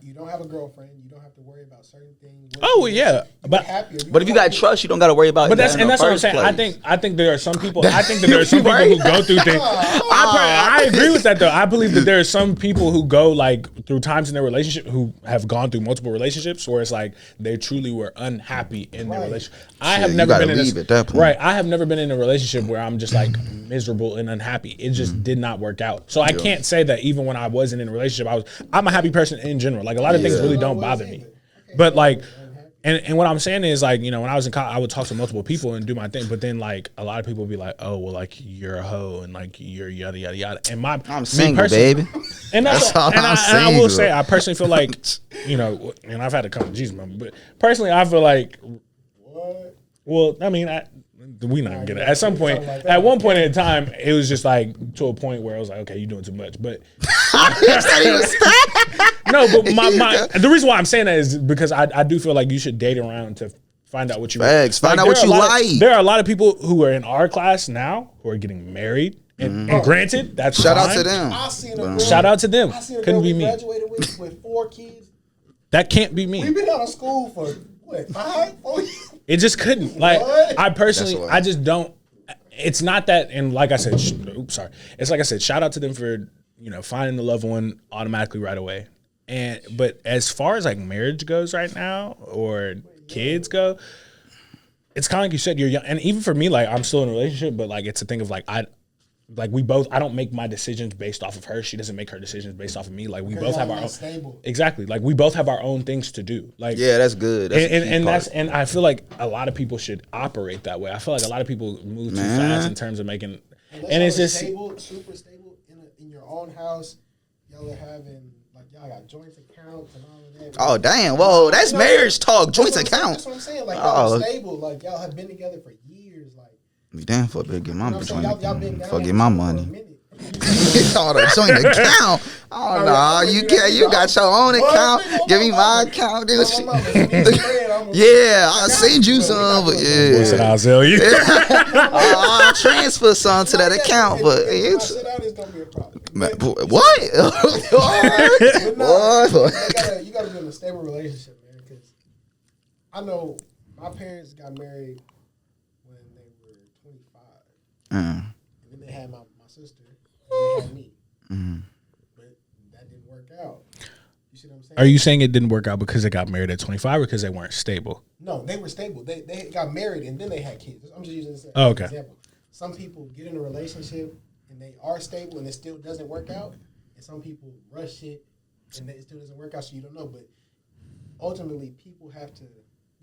You don't have a girlfriend. You don't have to worry about certain things. But if you got trust, you don't got to worry about. But that's what I'm saying. I think there are some people. I think that there are some people who go through things. I agree with that though. I believe that there are some people who go like through times in their relationship who have gone through multiple relationships where it's like they truly were unhappy in their relationship. I have never been I have never been in a relationship where I'm just like miserable and unhappy. It just did not work out. So I can't say that even when I wasn't in a relationship, I'm a happy person in general. Like a lot of things really don't bother me. But like, and what I'm saying is like, when I was in college, I would talk to multiple people and do my thing. But then like a lot of people would be like, oh, well, like you're a hoe and like you're yada, yada, yada. And I'm single, baby. And that's all I'm saying. And I will say, I personally feel like, and I've had to come to Jesus moment, but personally, I feel like, well, I mean, we not gonna get it. At some point, at one point in time, it was just like to a point where I was like, okay, you're doing too much. But no, but the reason why I'm saying that is because I do feel like you should date around to find out what you like. Find out what you like. There are a lot of people who are in our class now who are getting married. And granted, that's shout out to them. Shout out to them. Couldn't be me. Graduated with 4 kids. That can't be me. We've been out of school for what, 4 years? It just couldn't. Like I personally, I just don't. It's not that. And like I said, it's like I said. Shout out to them for finding the loved one automatically right away. But as far as like marriage goes right now or kids go, it's kind of like you said, you're young. And even for me, like I'm still in a relationship, but like it's a thing of like I don't make my decisions based off of her. She doesn't make her decisions based off of me. Like we both have our own. Stable. Exactly. Like we both have our own things to do. Like that's good. And I feel like a lot of people should operate that way. I feel like a lot of people move too fast in terms of making. And it's just super stable in your own house. Y'all are having like y'all got joint accounts and all of that. Oh damn! Whoa, that's marriage talk. Joint accounts. That's what I'm saying. Like y'all are stable. Like y'all have been together for years. Like. Be damn for get my get my money. Oh, the joint account. Oh no, you got your own account. Give me my account. Yeah, I'll send you some, but yeah. What's it? I'll sell you. I'll transfer some to that account, but it's what? You gotta be in a stable relationship, man. Because I know my parents got married. And then they had my sister, and they had me. But that didn't work out. You see what I'm saying? Are you saying it didn't work out because they got married at 25 or because they weren't stable? No, they were stable. They got married and then they had kids. I'm just using this as an example. Some people get in a relationship and they are stable and it still doesn't work out. And some people rush it and it still doesn't work out, so you don't know. But ultimately, people have to,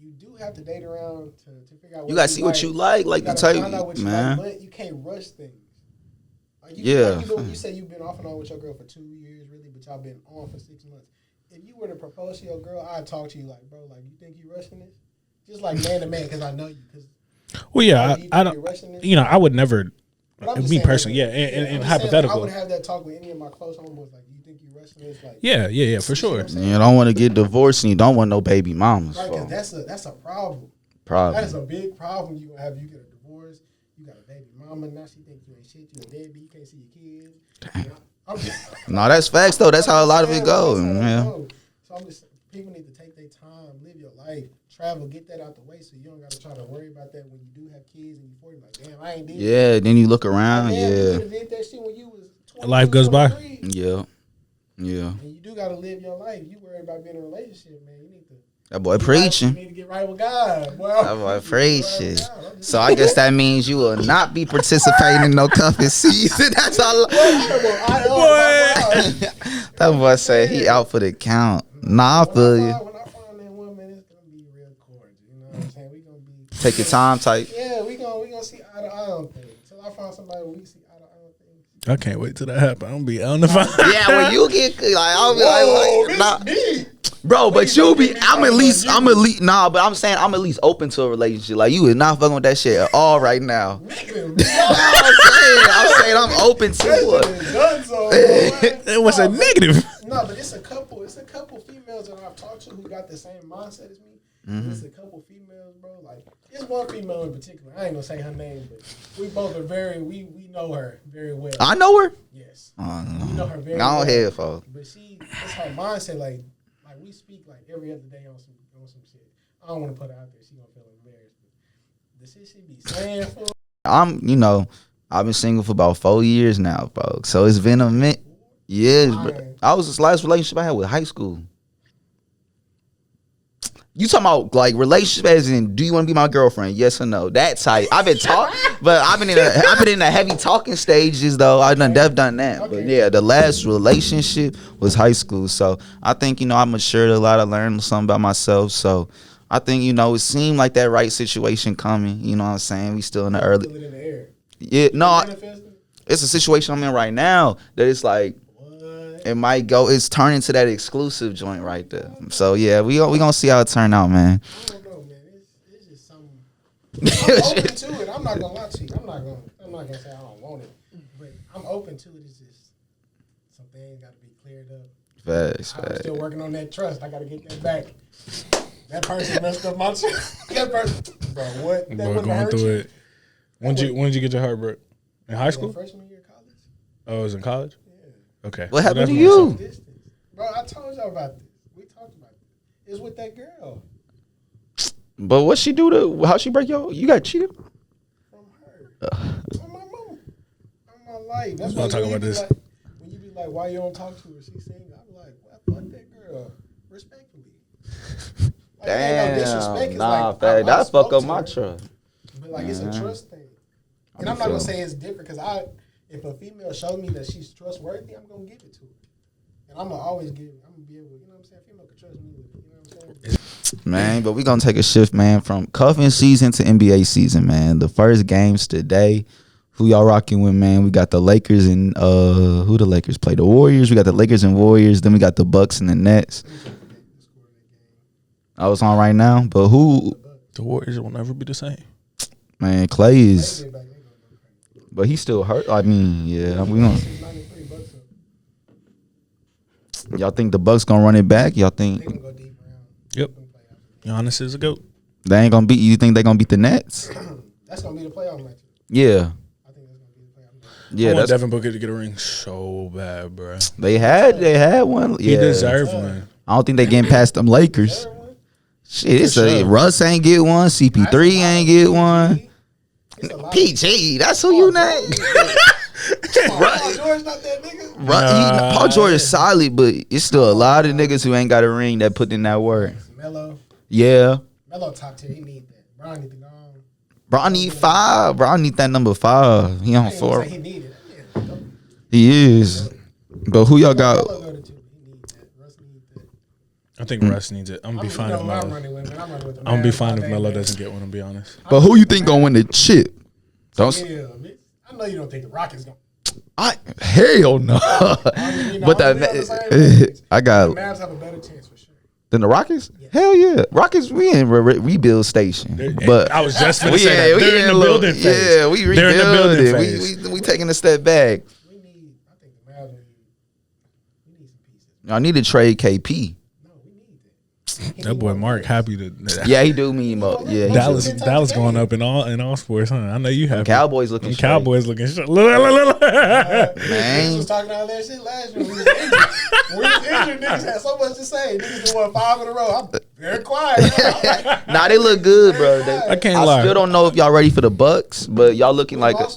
you do have to date around to figure out. You gotta see what you like the type, man. But you can't rush things. Like you say you've been off and on with your girl for 2 years, really, but y'all been on for 6 months. If you were to propose to your girl, I'd talk to you like, bro, like, you think you rushing this? Just like man to man, because I know you. Well, yeah, I don't. You know, I would never. Me personally, yeah, and hypothetical. I would have that talk with any of my close homeboys. Like, you think you rushing this? Like, yeah, for sure. You don't want to get divorced, and you don't want no baby mamas. Right, because that's a problem. That is a big problem. You gonna have you get a divorce. You got a baby mama. Now she think you ain't shit. You a deadbeat. You can't see your kids. Damn. No, that's facts though. That's how a lot of it goes. Yeah. So I'm just people need to take their time, live your life, travel, get that out the way, so you don't got to try to worry about that when you do have kids and you 40. Like, damn, I ain't did. Yeah. Then you look around. You did that shit when you was 20. Life goes by. Yeah. And you do got to live your life. You worry about being in a relationship, man. You need to. That boy preaching. You need to get right with God, boy. That boy preaching. So I guess that means you will not be participating in no cuffing season. That's all. That boy say he out for the count. Nah, I feel you. When I find that woman, it's gonna be real cordial. You know what I'm saying? We gonna be take your time type. Yeah, we gonna see eye to eye on things. Until I find somebody we see eye to eye on things. I can't wait till that happens. I'm gonna be on the phone. Yeah, when you get like, I'll be like nah. Bro, but you be, I'm at least, nah, but I'm saying I'm at least open to a relationship. Like, you is not fucking with that shit at all right now. Negative. I'm saying I'm open to it. It was a negative. No, but it's a couple females that I've talked to who got the same mindset as me. Mm-hmm. It's a couple females, bro. Like, there's one female in particular. I ain't gonna say her name, but we both are we know her very well. I know her? Yes. We know her very well. Go ahead, folks. But it's her mindset, like we speak like every other day on some shit. I don't want to put her out there. She gonna feel embarrassed. But the shit she be saying for. I've been single for about 4 years now, folks. So it's been a minute. Yes, bro. I was the last relationship I had with high school. You talking about like relationship as in, do you want to be my girlfriend? Yes or no? That type. I've been but I've been in the heavy talking stages though. I've done that. Okay. But yeah, the last relationship was high school. So I think I matured a lot. I learned something about myself. So I think it seemed like that right situation coming. You know what I'm saying? We still in the early. In the air. Yeah, no, it's a situation I'm in right now that it's like. It might go. It's turning to that exclusive joint right there. So yeah, we gonna see how it turn out, man. I don't know, man. It's just something. I'm open to it. I'm not gonna lie to you. I'm not gonna say I don't want it, but I'm open to it. It's just some things got to be cleared up. Facts. I'm still working on that trust. I got to get that back. That person messed up my trust. That person, bro. What? That Boy, going through it. When did you get your heart broke? In high school? Freshman year of college. Oh, it was in college. Okay. What happened to you? Bro, I told y'all about this. We talked about it. It was with that girl. But what she do to? How she break your? You got cheated? From her. On my mom. On my life. That's why talk about this. Like, when you be like, why you don't talk to her? She's single. I'm like, well, fuck that girl. Respectfully. Like, damn. No disrespect. Nah, like, that fuck up my trust. But like, it's a trust thing. And I'm not gonna say it's different because if a female shows me that she's trustworthy, I'm gonna give it to her. And I'm gonna always give it. I'm gonna be able, you know what I'm saying? Female can trust me with it, you know what I'm saying? Man, but we gonna take a shift, man, from cuffing season to NBA season, man. The first games today. Who y'all rocking with, man? We got the Lakers and who the Lakers play? The Warriors. We got the Lakers and Warriors. Then we got the Bucks and the Nets. I was on right now, but who? The Warriors will never be the same. Man, Clay is. But he's still hurt. I mean, yeah, we gonna. Y'all think the Bucks gonna run it back? Y'all think? Yep. Giannis is a GOAT. They ain't gonna beat. You think they gonna beat the Nets? That's gonna be the playoff match. Yeah. I think that's gonna be the playoff match. Yeah, that's Devin Booker to get a ring so bad, bro. They had one. Yeah. He deserved one. I don't think they getting past them Lakers. Shit, it's Russ ain't get one. CP3 ain't get one. PG, that's who you name. Paul George not that nigga. Paul George is solid, but it's still a lot of niggas who ain't got a ring that put in that work. Melo. Yeah. Melo top tier. He need that. Bron need to go on. Bron need 5. Bron need that number 5. He on 4. He need it. He is. But who y'all got? Melo go to 2. He need that. Russ need that. I think Russ needs it. I'm gonna be fine if Melo. I'm running with I'm gonna be fine if Melo doesn't get one. To be honest. But who you think gonna win the chip? Don't. Yeah, I know you don't think the Rockets gonna. Hell no. But I got the Mavs have a better chance for sure. Than the Rockets? Yeah. Hell yeah. Rockets, we in rebuild station. But I was just going to say that. They're in the building phase. Yeah, we rebuilding. They're in the building phase. We taking a step back. I think the Mavs need some pieces. I need to trade KP. No, we need that. That boy Mark happy to. Yeah, he do mean up. Yeah, Dallas going up in all sports, huh? I know you have. Cowboys looking. Cowboys looking. Man, was talking all that shit last year. We was injured. Niggas had so much to say. Niggas won 5 in a row. I'm very quiet. Nah, they look good, bro. I can't lie. I still don't know if y'all ready for the Bucks, but y'all looking like a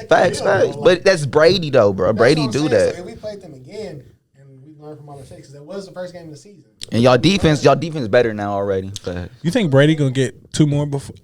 facts. But that's Brady though, bro. Brady do that. So if we played them again and we learned from our mistakes, because that was the first game of the season. And y'all defense better now already. Facts. You think Brady gonna get 2 more before?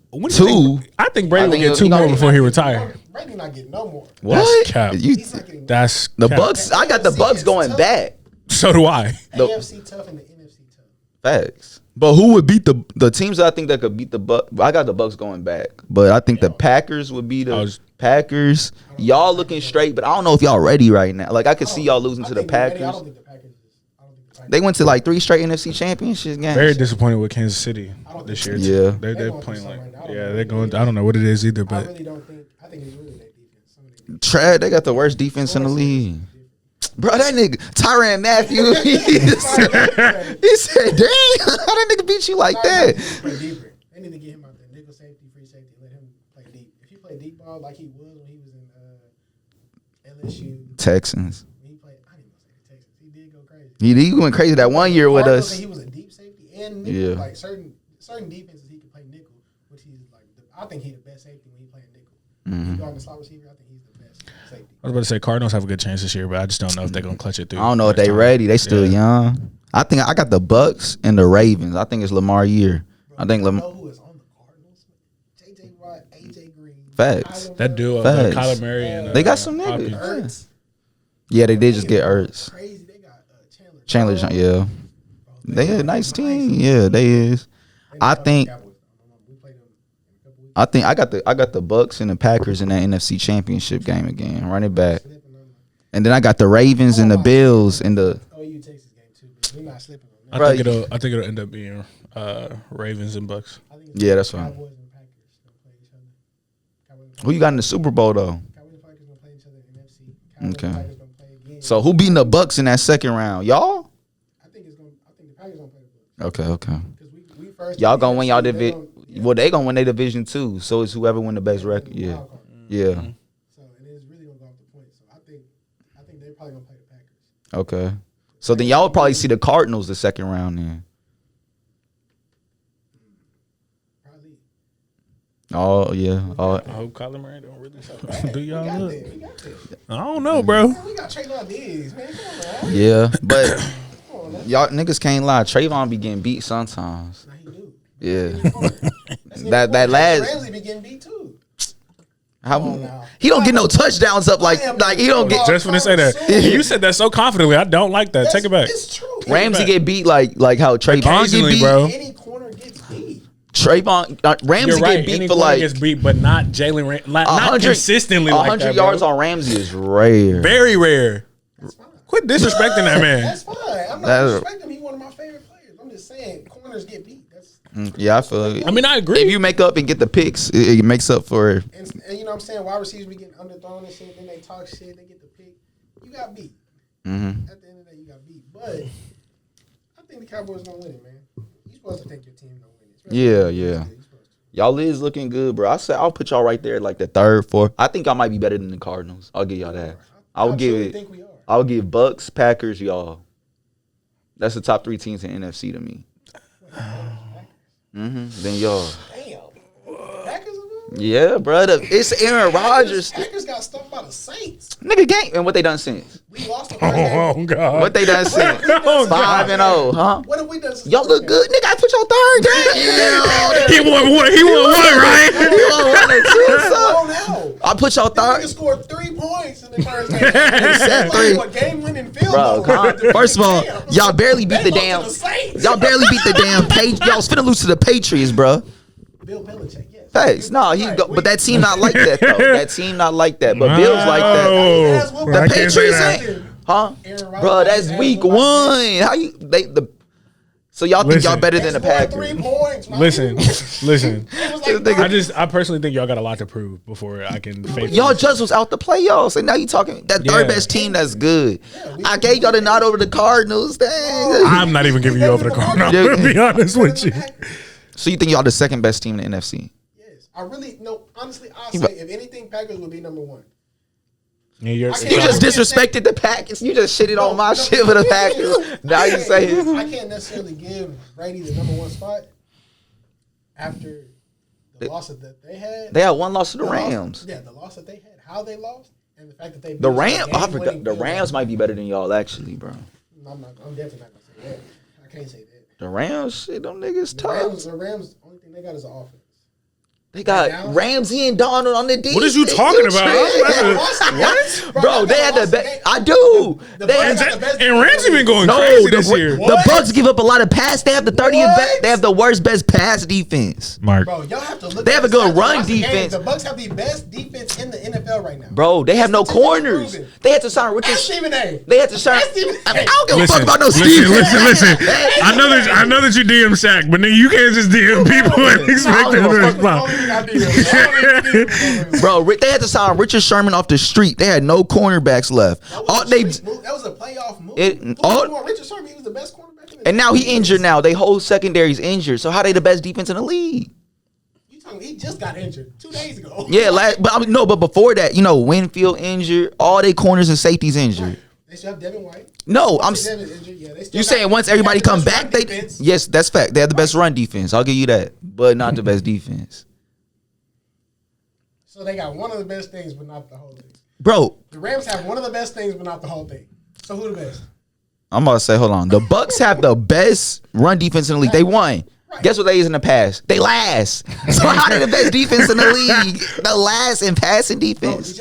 I think Brady will get 2 more before he retires. Brady not getting no more. What? That's cap. He's not getting That's the cap. Bucks. I got the Bucks going back. So do I. AFC tough and the NFC tough. Facts. But who would beat the teams that I think that could beat the Bucks? I got the Bucks going back, but I think the Packers would be the Packers. Y'all looking straight, but I don't know if y'all ready right now. Like I could see y'all losing to the Packers. I don't think the Packers. They went to like 3 straight NFC championship games. Very disappointed with Kansas City this year. Yeah, they're playing like they're going. I don't know what it is either, but I really don't think. I think it's really their defense. Trad, they got the worst defense in the league. Bro, that nigga Tyrann Matthew, he said, "Damn, how that nigga beat you like that?" Play deeper. They need to get him out there, nickel safety, free safety, let him play deep. If he play deep ball like he was when he was in LSU, Texans. When he played, I didn't even say the Texans. He did go crazy. He went crazy that one year with us. He was a deep safety and nickel. Yeah. Like certain defenses, he could play nickel, which he's like. I think he's the best safety when he playing nickel. He go on the slot receiver. I think he's the best safety. I was about to say Cardinals have a good chance this year, but I just don't know if they're gonna clutch it through. I don't know if they ready. They still young. I think I got the Bucks and the Ravens. I think it's Lamar year. Bro, I think Lamar. Know who is on the Cardinals? J.J. Watt, A.J. Green. Facts. That duo, Facts. Kyler Murray and They got some niggas. Ertz. Yeah, they did just get Ertz. Crazy. They got Chandler, yeah. They a nice team. Yeah, they is. I think I got the Bucks and the Packers in that NFC Championship game again. Run it back. And then I got the Ravens and the Bills and the OU Texas game too. But we're not slipping on that. I think it'll end up being Ravens and Bucks. Yeah, that's fine. Cowboys and Packers gonna play each other. Who you got in the Super Bowl though? Cowboys and Packers gonna play each other in NFC. Cowboys and Okay. Packers gonna play again. So who beating the Bucks in that second round? Y'all? I think the Packers gonna play the Bucks. Okay. Because we first Y'all gonna win y'all division. Well, they gonna win their division too. So it's whoever win the best record. Yeah. Yeah. So and it's really gonna go off the points. So I think they're probably gonna play the Packers. Okay. So then y'all would probably see the Cardinals the second round then. Probably. Oh yeah. I hope Kyler Murray don't really do y'all We look. got there. I don't know, bro. Man, we got Traylon Diggs, man. Come on, man. Yeah. But Come on, man. y'all niggas can't lie. Trayvon be getting beat sometimes. Nah, he do. Yeah. That's that last Ramsey be getting beat too. how, now. he don't get no touchdowns up like he don't get Just when they say that, you said that so confidently. I don't like that. Take it back. It's true. Ramsey get beat like how Trayvon get Occasionally, beat. bro. Any corner gets beat. Trayvon Ramsey You're right. get beat Any for corner like gets beat, but not Jalen. Not 100 consistently like 100 that. yards bro. on Ramsey is rare. Very rare. That's fine. Quit disrespecting that man. That's fine. I'm not That's- disrespecting him. He's one of my favorite players. I'm just saying corners get beat. That's Yeah, I feel it. I mean, I agree. If you make up and get the picks, it makes up for it. and you know what I'm saying. Wide receivers be getting underthrown and shit. Then they talk shit. They get the pick. You got beat. Mm-hmm. At the end of the day, you got beat. But I think the Cowboys gonna win it, man. You supposed to think your team gonna win it. Especially Yeah, if you're yeah. supposed to. Y'all is looking good, bro. I'll put y'all right there, like the third, fourth. I think I might be better than the Cardinals. I'll give y'all that. I'll give truly it. think we are. I'll give Bucks, Packers, y'all. That's the top 3 teams in NFC to me. Then y'all. Damn. Packers are good? Yeah, brother. It's Aaron Rodgers. Packers got stuffed by the Saints. Nigga gang. And what they done since? We lost the first game. Oh God. What they done since? 5-0, huh? What have we done? Since Y'all the look first good. Nigga, I put your third game. He won one. He won one, right? You won 1 and 2, game? so. Oh, no. I put y'all third. Nigga scored 3 points in the first game. Like, game-winning field goal. First of all, y'all barely beat the damn. Y'all barely beat the damn Patriots. Y'all was finna lose to the Patriots, bro. Bill Belichick, yes. Facts. No, but that team not like that though. That team not like that. But Bill's like that. The Patriots ain't, huh? Bro, that's week 1. How you So y'all think y'all better than the Packers? 3 points. Listen. I personally think y'all got a lot to prove before I can. Y'all just was out the playoffs, and now you talking that third best team that's good. I gave y'all the nod over the Cardinals. Dang. I'm not even giving you over the Cardinals. I'm gonna be honest with you. So you think y'all the second best team in the NFC? Yes, I really no. Honestly, I'll say if anything, Packers would be number 1. You just disrespected the Packers. You just shitted on my shit for the Packers. Now you say I can't necessarily give Brady the number 1 spot after the loss that they had. They had 1 loss to the Rams. The loss that they had, how they lost, and the fact that they the Rams. I forgot the Rams might be better than y'all actually, bro. I'm definitely not gonna say that. I can't say that. The Rams, shit, them niggas tough. The Rams, only thing they got is an offense. They got Ramsey and Donald on the defense. What is you talking about? What? Bro, they had the best. I do. And Ramsey been going crazy this year. The Bucks give up a lot of pass. They have the 30th best. They have the worst best pass defense. Mark. Bro, y'all have to look. They have a good run defense. The Bucks have the best defense in the NFL right now. Bro, they have no corners. They had to sign Richard. Stephen A. They had to sign. I don't give a fuck about no Stephen. Listen. I know that you DM Shaq, but then you can't just DM people and expect them to respond. Bro, they had to sign Richard Sherman off the street. They had no cornerbacks left. That was a playoff move. Richard Sherman, he was the best cornerback in the and now he injured now. They whole secondary's injured. So how they the best defense in the league? You talking he just got injured 2 days ago. Yeah, but before that, Winfield injured, all they corners and safeties injured. Right. They still have Devin White. No, you saying once everybody come back, yes, that's fact. They have the best run defense. I'll give you that, but not the best defense. So they got one of the best things, but not the whole thing. Bro, the Rams have one of the best things, but not the whole thing. So who the best? I'm about to say, hold on. The Bucks have the best run defense in the league. They won. Right. Guess what they is in the past? They last. So how they the best defense in the league? The last in passing defense.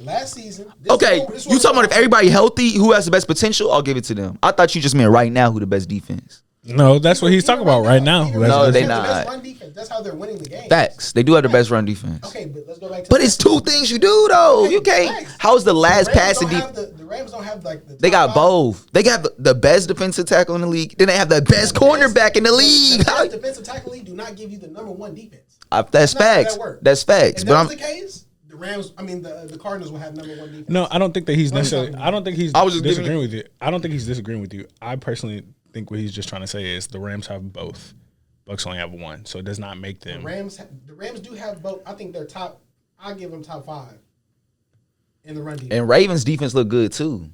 Last season. You talking about if everybody healthy, who has the best potential? I'll give it to them. I thought you just meant right now who the best defense. No, that's what he's talking about right now. No, they not. The best run defense. That's how they're winning the game. Facts. They do have the best run defense. Okay, but let's go back to But it's 2 things you do though. Okay, you can't. facts. How's the last passing defense? The Rams don't have like the. They got top both. They got the best defensive tackle in the league. Then they have the best cornerback in the league. The best defensive tackle league do not give you the number 1 defense. That's facts. That's facts. If that was the case, the Rams, the Cardinals will have number 1 defense. No, I don't think that he's necessarily. I don't think he's disagreeing with you. I don't think he's disagreeing with you. I personally think what he's just trying to say is the Rams have both. Bucks only have 1, so it does not make them. The Rams do have both. I think they're top. I give them top 5 in the run defense. And Ravens defense look good too.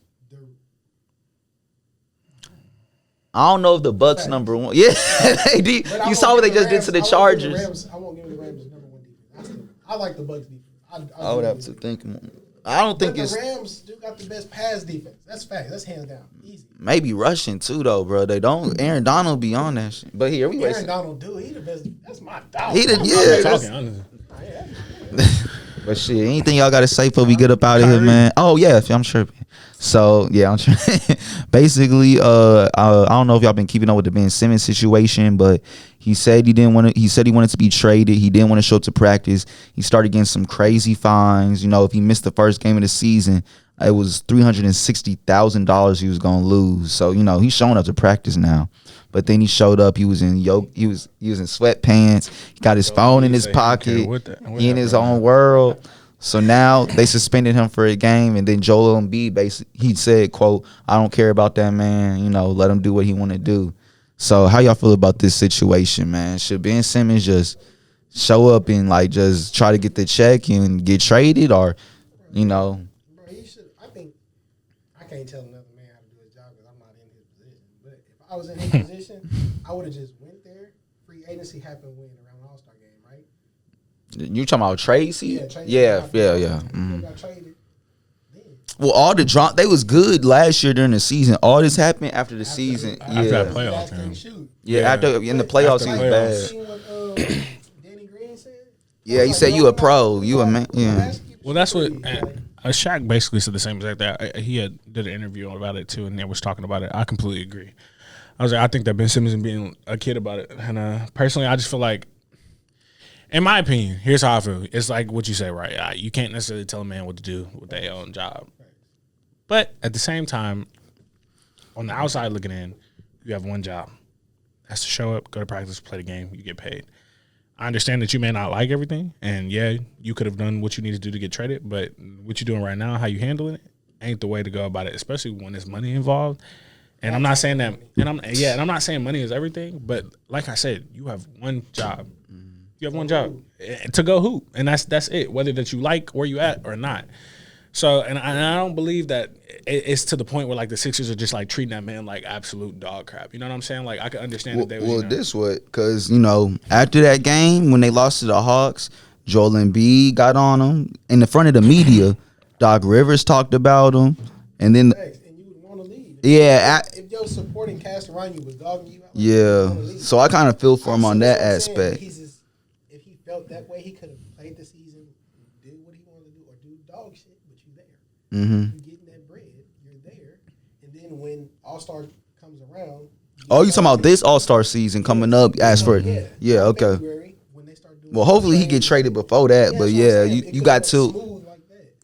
I don't know if the Bucks number 1. Yeah, they did. You saw what they just did to the Chargers. I won't give the Rams number 1 defense. I like the Bucks defense. I would have to think. I don't think it's. The Rams do got the best pass defense. That's fact. That's hands down. Easy. Maybe rushing too though, bro. They don't. Aaron Donald be on that shit. But here we Aaron Donald do. He the best. That's my dog. He the But shit, anything y'all gotta say before we get up out of here, man? Oh yeah, I'm sure. So yeah, I'm sure. Basically, I don't know if y'all been keeping up with the Ben Simmons situation, but he said he didn't want to. He said he wanted to be traded. He didn't want to show up to practice. He started getting some crazy fines. If he missed the first game of the season, it was $360,000 he was gonna lose. So he's showing up to practice now. But then he showed up. He was in he was in sweatpants. He got his phone in his pocket. He in his own world. So now they suspended him for a game, and then Joel Embiid he said, "quote I don't care about that man. Let him do what he want to do." So how y'all feel about this situation, man? Should Ben Simmons just show up and just try to get the check and get traded, or Bro, he should. I think I can't tell another man how to do his job because I'm not in his position. But if I was in his position, I would have just went there. Free agency happened around All-Star game, right? You talking about Tracy? Yeah. Mm-hmm. Got traded. Well, all the drop they was good last year during the season. All this happened after the season. After that playoff time. After in the playoffs he was bad. What Danny Green said? Yeah, he said you a pro. You a man. Yeah. Well, that's what Shaq basically said the same exact thing. He did an interview about it too, and they was talking about it. I completely agree. I was like, I think that Ben Simmons is being a kid about it, and personally, I just feel like, in my opinion, here's how I feel. It's like what you say, right? You can't necessarily tell a man what to do with their own job, but at the same time, on the outside looking in, you have one job. That's to show up, go to practice, play the game, you get paid. I understand that you may not like everything, and yeah, you could have done what you need to do to get traded, but what you're doing right now, how you handling it, ain't the way to go about it, especially when there's money involved. And I'm not saying that, and I'm not saying money is everything, but like I said, you have one job. You have one job to go hoop, and that's it. Whether that you like where you at or not. So, and I don't believe that it's to the point where like the Sixers are just like treating that man like absolute dog crap. You know what I'm saying? Like I can understand that they was. Well, this what, because after that game when they lost to the Hawks, Joel Embiid got on them in the front of the media. Doc Rivers talked about him, and then and you would want to leave. If your supporting cast around you was dogging you out, yeah. So I kind of feel for him on that aspect. If he felt that way, he could have played the season, did what he wanted to do, or do dog shit. But you there, Mm-hmm. you getting that bread, you're there, and then when All-Star comes around. Oh, you talking about this All-Star season coming up? As for okay. February, when they start doing Well, hopefully he get traded before that. But yeah, you got till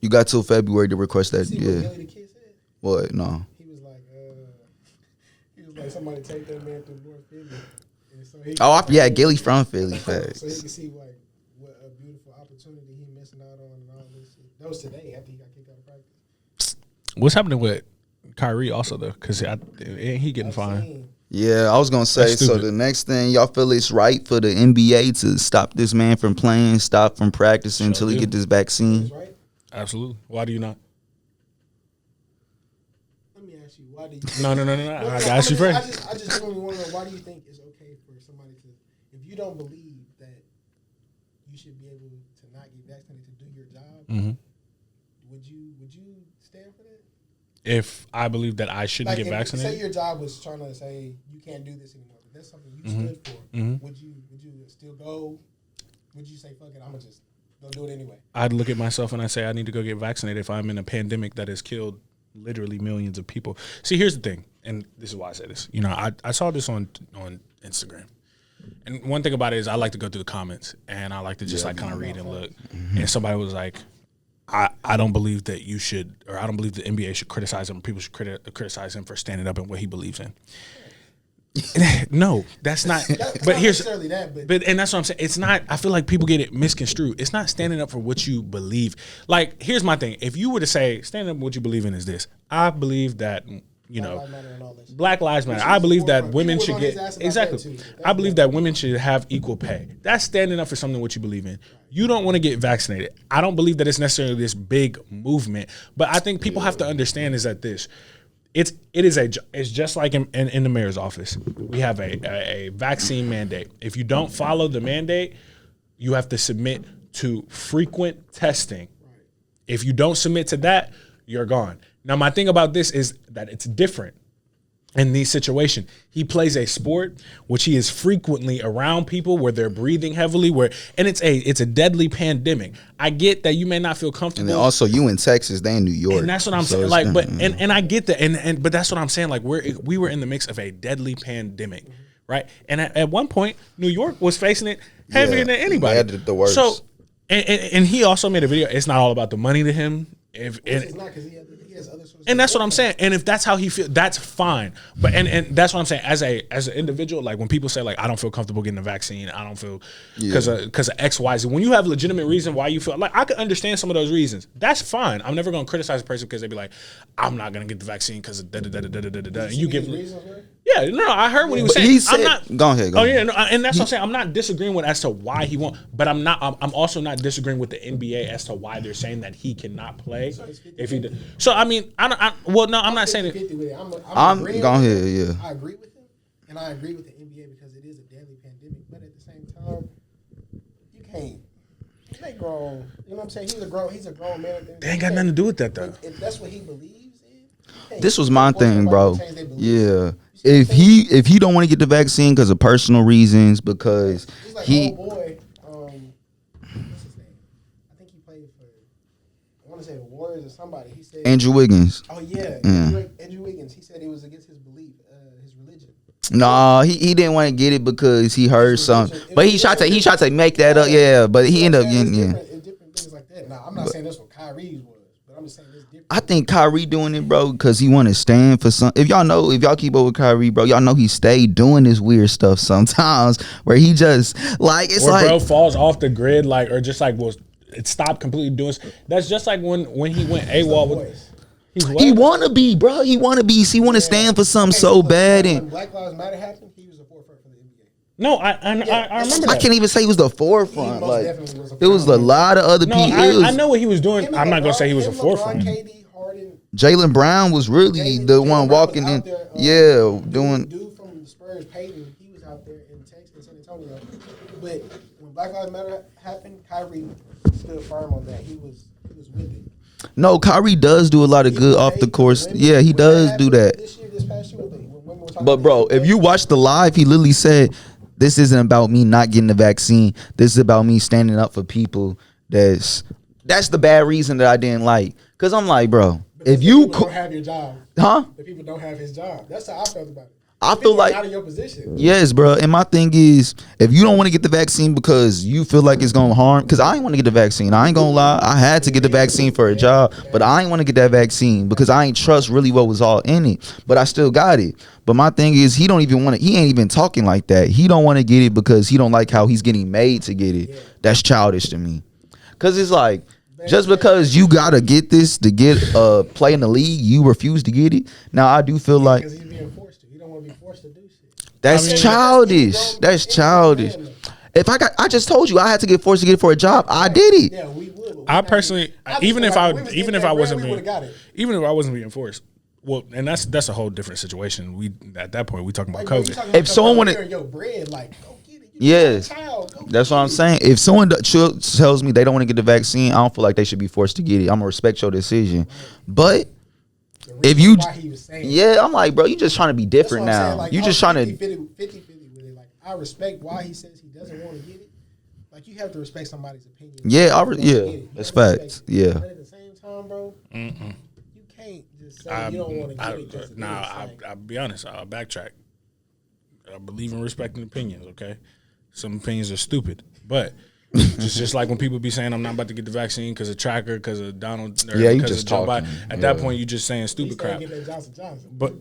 you got till February to request that. Yeah. What? No. He was like somebody take that man through North Philly. Yeah, Gilly from Philly. Facts. So he can see like what a beautiful opportunity he missing out on and all this shit. That was today after he got kicked out of practice. What's happening with Kyrie also though? Because he getting fined. Yeah, I was gonna say. So the next thing, y'all feel it's right for the NBA to stop this man from playing, stop from practicing until he get this vaccine. Right? Absolutely. Why do you not? Let me ask you. Why do you? No. I asked you first. I just really want to know, why do you think it's okay for somebody to, if you don't believe that you should be able to not get vaccinated to do your job, would you stand for that? If I believe that I shouldn't get vaccinated, say your job was trying to say you can't do this anymore, but that's something you stood for. Would you still go? Would you say fuck it? I'm gonna just go do it anyway. I'd look at myself and I say I need to go get vaccinated if I'm in a pandemic that has killed literally millions of people. See, here's the thing, and this is why I say this. I saw this on Instagram. And one thing about it is I like to go through the comments and I like to just kind of read and look. And somebody was like, I don't believe that you should, or I don't believe the NBA should criticize him. People should criticize him for standing up in what he believes in. No, that's not. But here's, but and that's what I'm saying. It's not. I feel like people get it misconstrued. It's not standing up for what you believe. Like, here's my thing. If you were to say standing up for what you believe in is this, I believe that Black Lives Matter. I believe that women should get exactly. I believe that women should have equal pay. That's standing up for something what you believe in. You don't want to get vaccinated. I don't believe that it's necessarily this big movement, but I think people have to understand is that it's just like in the mayor's office. We have a vaccine mandate. If you don't follow the mandate, you have to submit to frequent testing. If you don't submit to that, you're gone. Now, my thing about this is that it's different in these situations. He plays a sport which he is frequently around people where they're breathing heavily, and it's a deadly pandemic. I get that you may not feel comfortable. And then also you in Texas, they in New York. And that's what I'm saying. Like, but and I get that, but that's what I'm saying. Like, we were in the mix of a deadly pandemic, right? And at one point, New York was facing it heavier than anybody. They had the worst. So, and he also made a video. It's not all about the money to him. It's not because he has other sources. And that's what I'm saying. And if that's how he feels, that's fine. But and that's what I'm saying. As an individual, like when people say like I don't feel comfortable getting a vaccine, I don't feel because of X, Y, Z. When you have legitimate reason why you feel like I could understand some of those reasons. That's fine. I'm never gonna criticize a person because they be like, I'm not gonna get the vaccine because of da da da da da da da. And you give I heard what he was saying. He said, go ahead. And that's what I'm saying. I'm not disagreeing with as to why he won't, but I'm also not disagreeing with the NBA as to why they're saying that he cannot play if he did. So I mean, I'm not saying it. I'm going ahead. Yeah, I agree with him, and I agree with the NBA because it is a deadly pandemic. But at the same time, you can't. They grown. You know what I'm saying? He's a grown man. They ain't got nothing to do with that though. If that's what he believes in, this was my thing, bro. Yeah. If he don't want to get the vaccine because of personal reasons, because he's like, oh boy, what's his name? I think he played for Spurs or somebody. He said Andrew Wiggins. Oh yeah. Andrew Wiggins. He said it was against his belief, his religion. No, he didn't want to get it because he heard something. But he tried to make that up. Yeah, but he ended up getting different things like that. Now I'm not saying that's what Kyrie's was, but I'm just saying it's different. I think Kyrie doing it, bro, because he want to stand for some. If y'all keep up with Kyrie, bro, y'all know he stayed doing this weird stuff sometimes where he just like it's like bro falls off the grid or just it stopped completely doing. That's just like when he went AWOL with. He wanna be, bro. He wanna to stand for something so bad. When And Black Lives Matter happened, he was the forefront for the NBA. No, I remember that. I can't even say he was the forefront. Most Like definitely was a it was a lot of other No, people. I know what he was doing. I'm not gonna say he was the forefront. KD, Harden, Jaylen Brown was really the one walking in. Doing. Dude from the Spurs, Payton, he was out there in Texas, in San Antonio. But when Black Lives Matter happened, Kyrie stood firm on that. He was with it. No, Kyrie does do a lot of good off the course. Yeah, he does do that. This past year, when But bro, if you watch the live, he literally said, "This isn't about me not getting the vaccine. This is about me standing up for people." That's the bad reason that I didn't like. Cause I'm like, bro, if you don't have your job, the people don't have his job. That's how I felt about it. I feel like out of your position. Yes, bro. And my thing is, if you don't want to get the vaccine because you feel like it's gonna harm, because I ain't want to get the vaccine. I ain't gonna lie. I had to get the vaccine for a job, but I ain't want to get that vaccine because I ain't trust really what was all in it. But I still got it. But my thing is, he don't even want to. He ain't even talking like that. He don't want to get it because he don't like how he's getting made to get it. That's childish to me. Cause it's like, just because you gotta get this to get play in the league, you refuse to get it. Now I do feel like. Because he's being forced to. He don't want to be forced to do shit. That's childish. That's childish. If I just told you I had to get forced to get it for a job, I did it. Yeah, we would. I personally, even if I wasn't being forced. Well, and that's a whole different situation. We at that point we talking about COVID. If someone wanted your bread, like go get it. Yes, that's what I'm saying. If someone tells me they don't want to get the vaccine, I don't feel like they should be forced to get it. I'm gonna respect your decision. But if you, I'm like, bro, you just trying to be different now. Like, you just trying to 50-50 with it. Like, I respect why he says he doesn't want to get it. Like, you have to respect somebody's opinion. That's facts. Yeah. But at the same time, bro, you can't just say you don't want to get it. I'll be honest. I'll backtrack. I believe in respecting opinions. Okay, some opinions are stupid, but. just like when people be saying I'm not about to get the vaccine because of Tracker, because of Donald, or you because just of Joe talking. Biden. At that point, you just saying stupid crap. Get that Johnson. But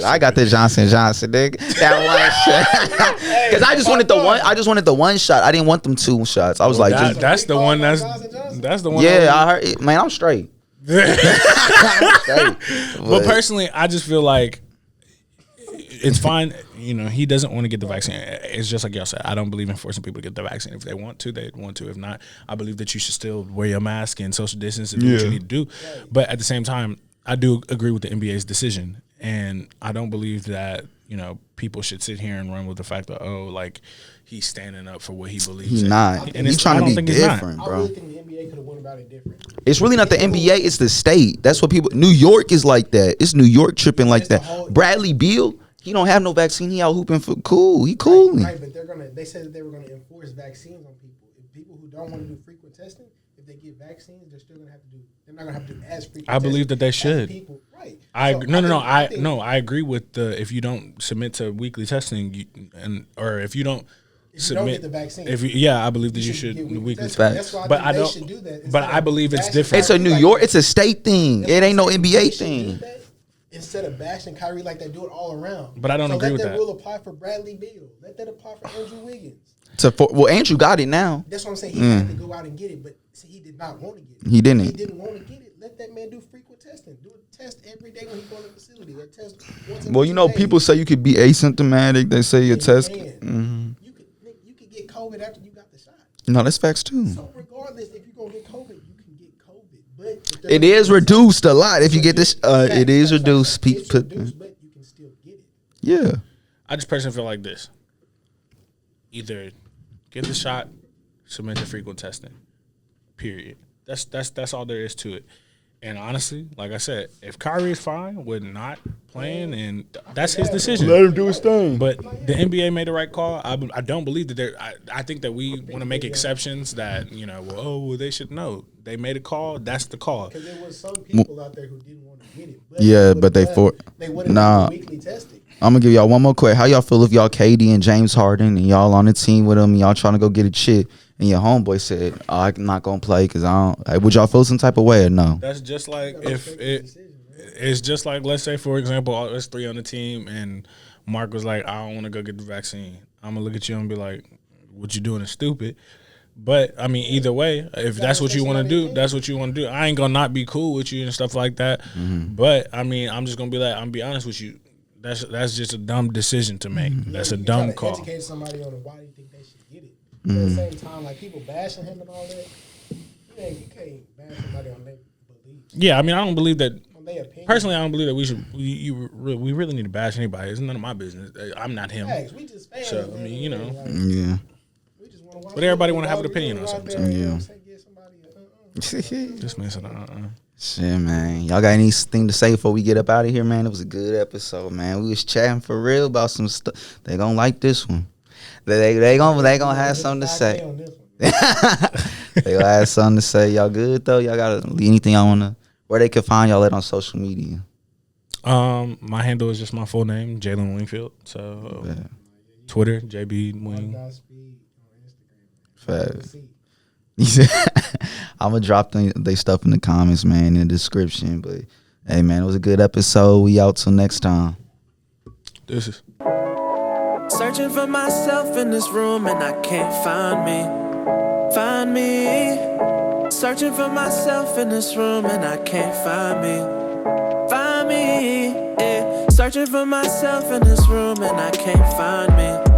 I got the Johnson, nigga. That one shot. Because I just wanted the one. I just wanted the one shot. I didn't want them two shots. I was like, that's the one. That's the one. Yeah, I heard it. Man, I'm straight. But personally, I just feel like it's fine. You know, he doesn't want to get the vaccine. It's just like y'all said. I don't believe in forcing people to get the vaccine. If they want to, they want to. If not, I believe that you should still wear your mask and social distance and do what you need to do. But at the same time, I do agree with the NBA's decision. And I don't believe that, you know, people should sit here and run with the fact that, like, he's standing up for what he believes he's in. not. And he's trying to be different, bro. I really think the NBA could have went about it different. It's really not the NBA. It's the state. That's what people. New York is like that. It's New York tripping like that. Bradley Beal. He don't have no vaccine. He out hooping for cool. He cool. Right, but they said that they were gonna enforce vaccines on people. If people who don't want to do frequent testing, if they get vaccines, they're still gonna have to do. They're not gonna have to do as frequent. I believe that they should. People, right? I agree with the if you don't submit to weekly testing, or if you don't. If you don't get the vaccine, I believe that you should weekly test. That's why but I don't. Should do that. But I believe it's different. It's a New York. It's a state thing. It ain't no NBA thing. Instead of bashing Kyrie like they do it all around. But I don't agree with that. Let that rule apply for Bradley Beal. Let that apply for Andrew Wiggins. Well, Andrew got it now. That's what I'm saying. He had to go out and get it, but he did not want to get it. He didn't. He didn't want to get it. Let that man do frequent testing. Do a test every day when he go to the facility. A test once well, you know, people say you could be asymptomatic. They say your test. Mm-hmm. You could get COVID after you got the shot. No, that's facts too. So regardless, if you're gonna get COVID, you can get COVID. But it is reduced a lot if you get this. It is reduced. It's reduced, but you can still get it. Yeah. I just personally feel like this. Either get the shot, submit to frequent testing. Period. That's all there is to it. And honestly, like I said, if Kyrie is fine with not playing, and that's his decision. Let him do his thing. But the NBA made the right call. I don't believe that I think that we want to make exceptions that, well, they should know. They made a call. That's the call. Because there was some people out there who didn't want to get it. But they wouldn't have weekly tested. I'm gonna give y'all one more question. How y'all feel if y'all KD and James Harden and y'all on the team with them and y'all trying to go get a chip and your homeboy said, I'm not gonna play because I don't. Would y'all feel some type of way or no? That's just like it's just like, let's say, for example, us 3 on the team and Mark was like, I don't want to go get the vaccine. I'm gonna look at you and be like, what you doing is stupid. But I mean, either way, if that's what you want to do, that's what you want to do. I ain't gonna not be cool with you and stuff like that. Mm-hmm. But I mean, I'm just gonna be like, I'm gonna be honest with you. That's just a dumb decision to make. Mm-hmm. That's a dumb call. Educate somebody on why you think they should get it. Mm-hmm. At the same time, like people bashing him and all that, you can't bash somebody on their beliefs. Yeah, I mean, I don't believe that. Personally, I don't believe that we should. We really need to bash anybody. It's none of my business. I'm not him. Thanks. We just fans. So I mean, yeah. We just want to watch. But everybody want to have an opinion on something. Yeah. This man said, Shit, man. Y'all got anything to say before we get up out of here, man? It was a good episode, man. We was chatting for real about some stuff. They gonna like this one. They gonna have something to say. They gonna have something to say. Y'all good though? Y'all got anything y'all wanna? Where they can find y'all at on social media? My handle is just my full name, Jaylon Wingfield. So Twitter, JB Wing. Fact. I'm gonna drop they stuff in the comments, man, in the description. But hey, man, it was a good episode. We out till next time. This is searching for myself in this room and I can't find me. Searching for myself in this room and I can't find me. Yeah. Searching for myself in this room and I can't find me.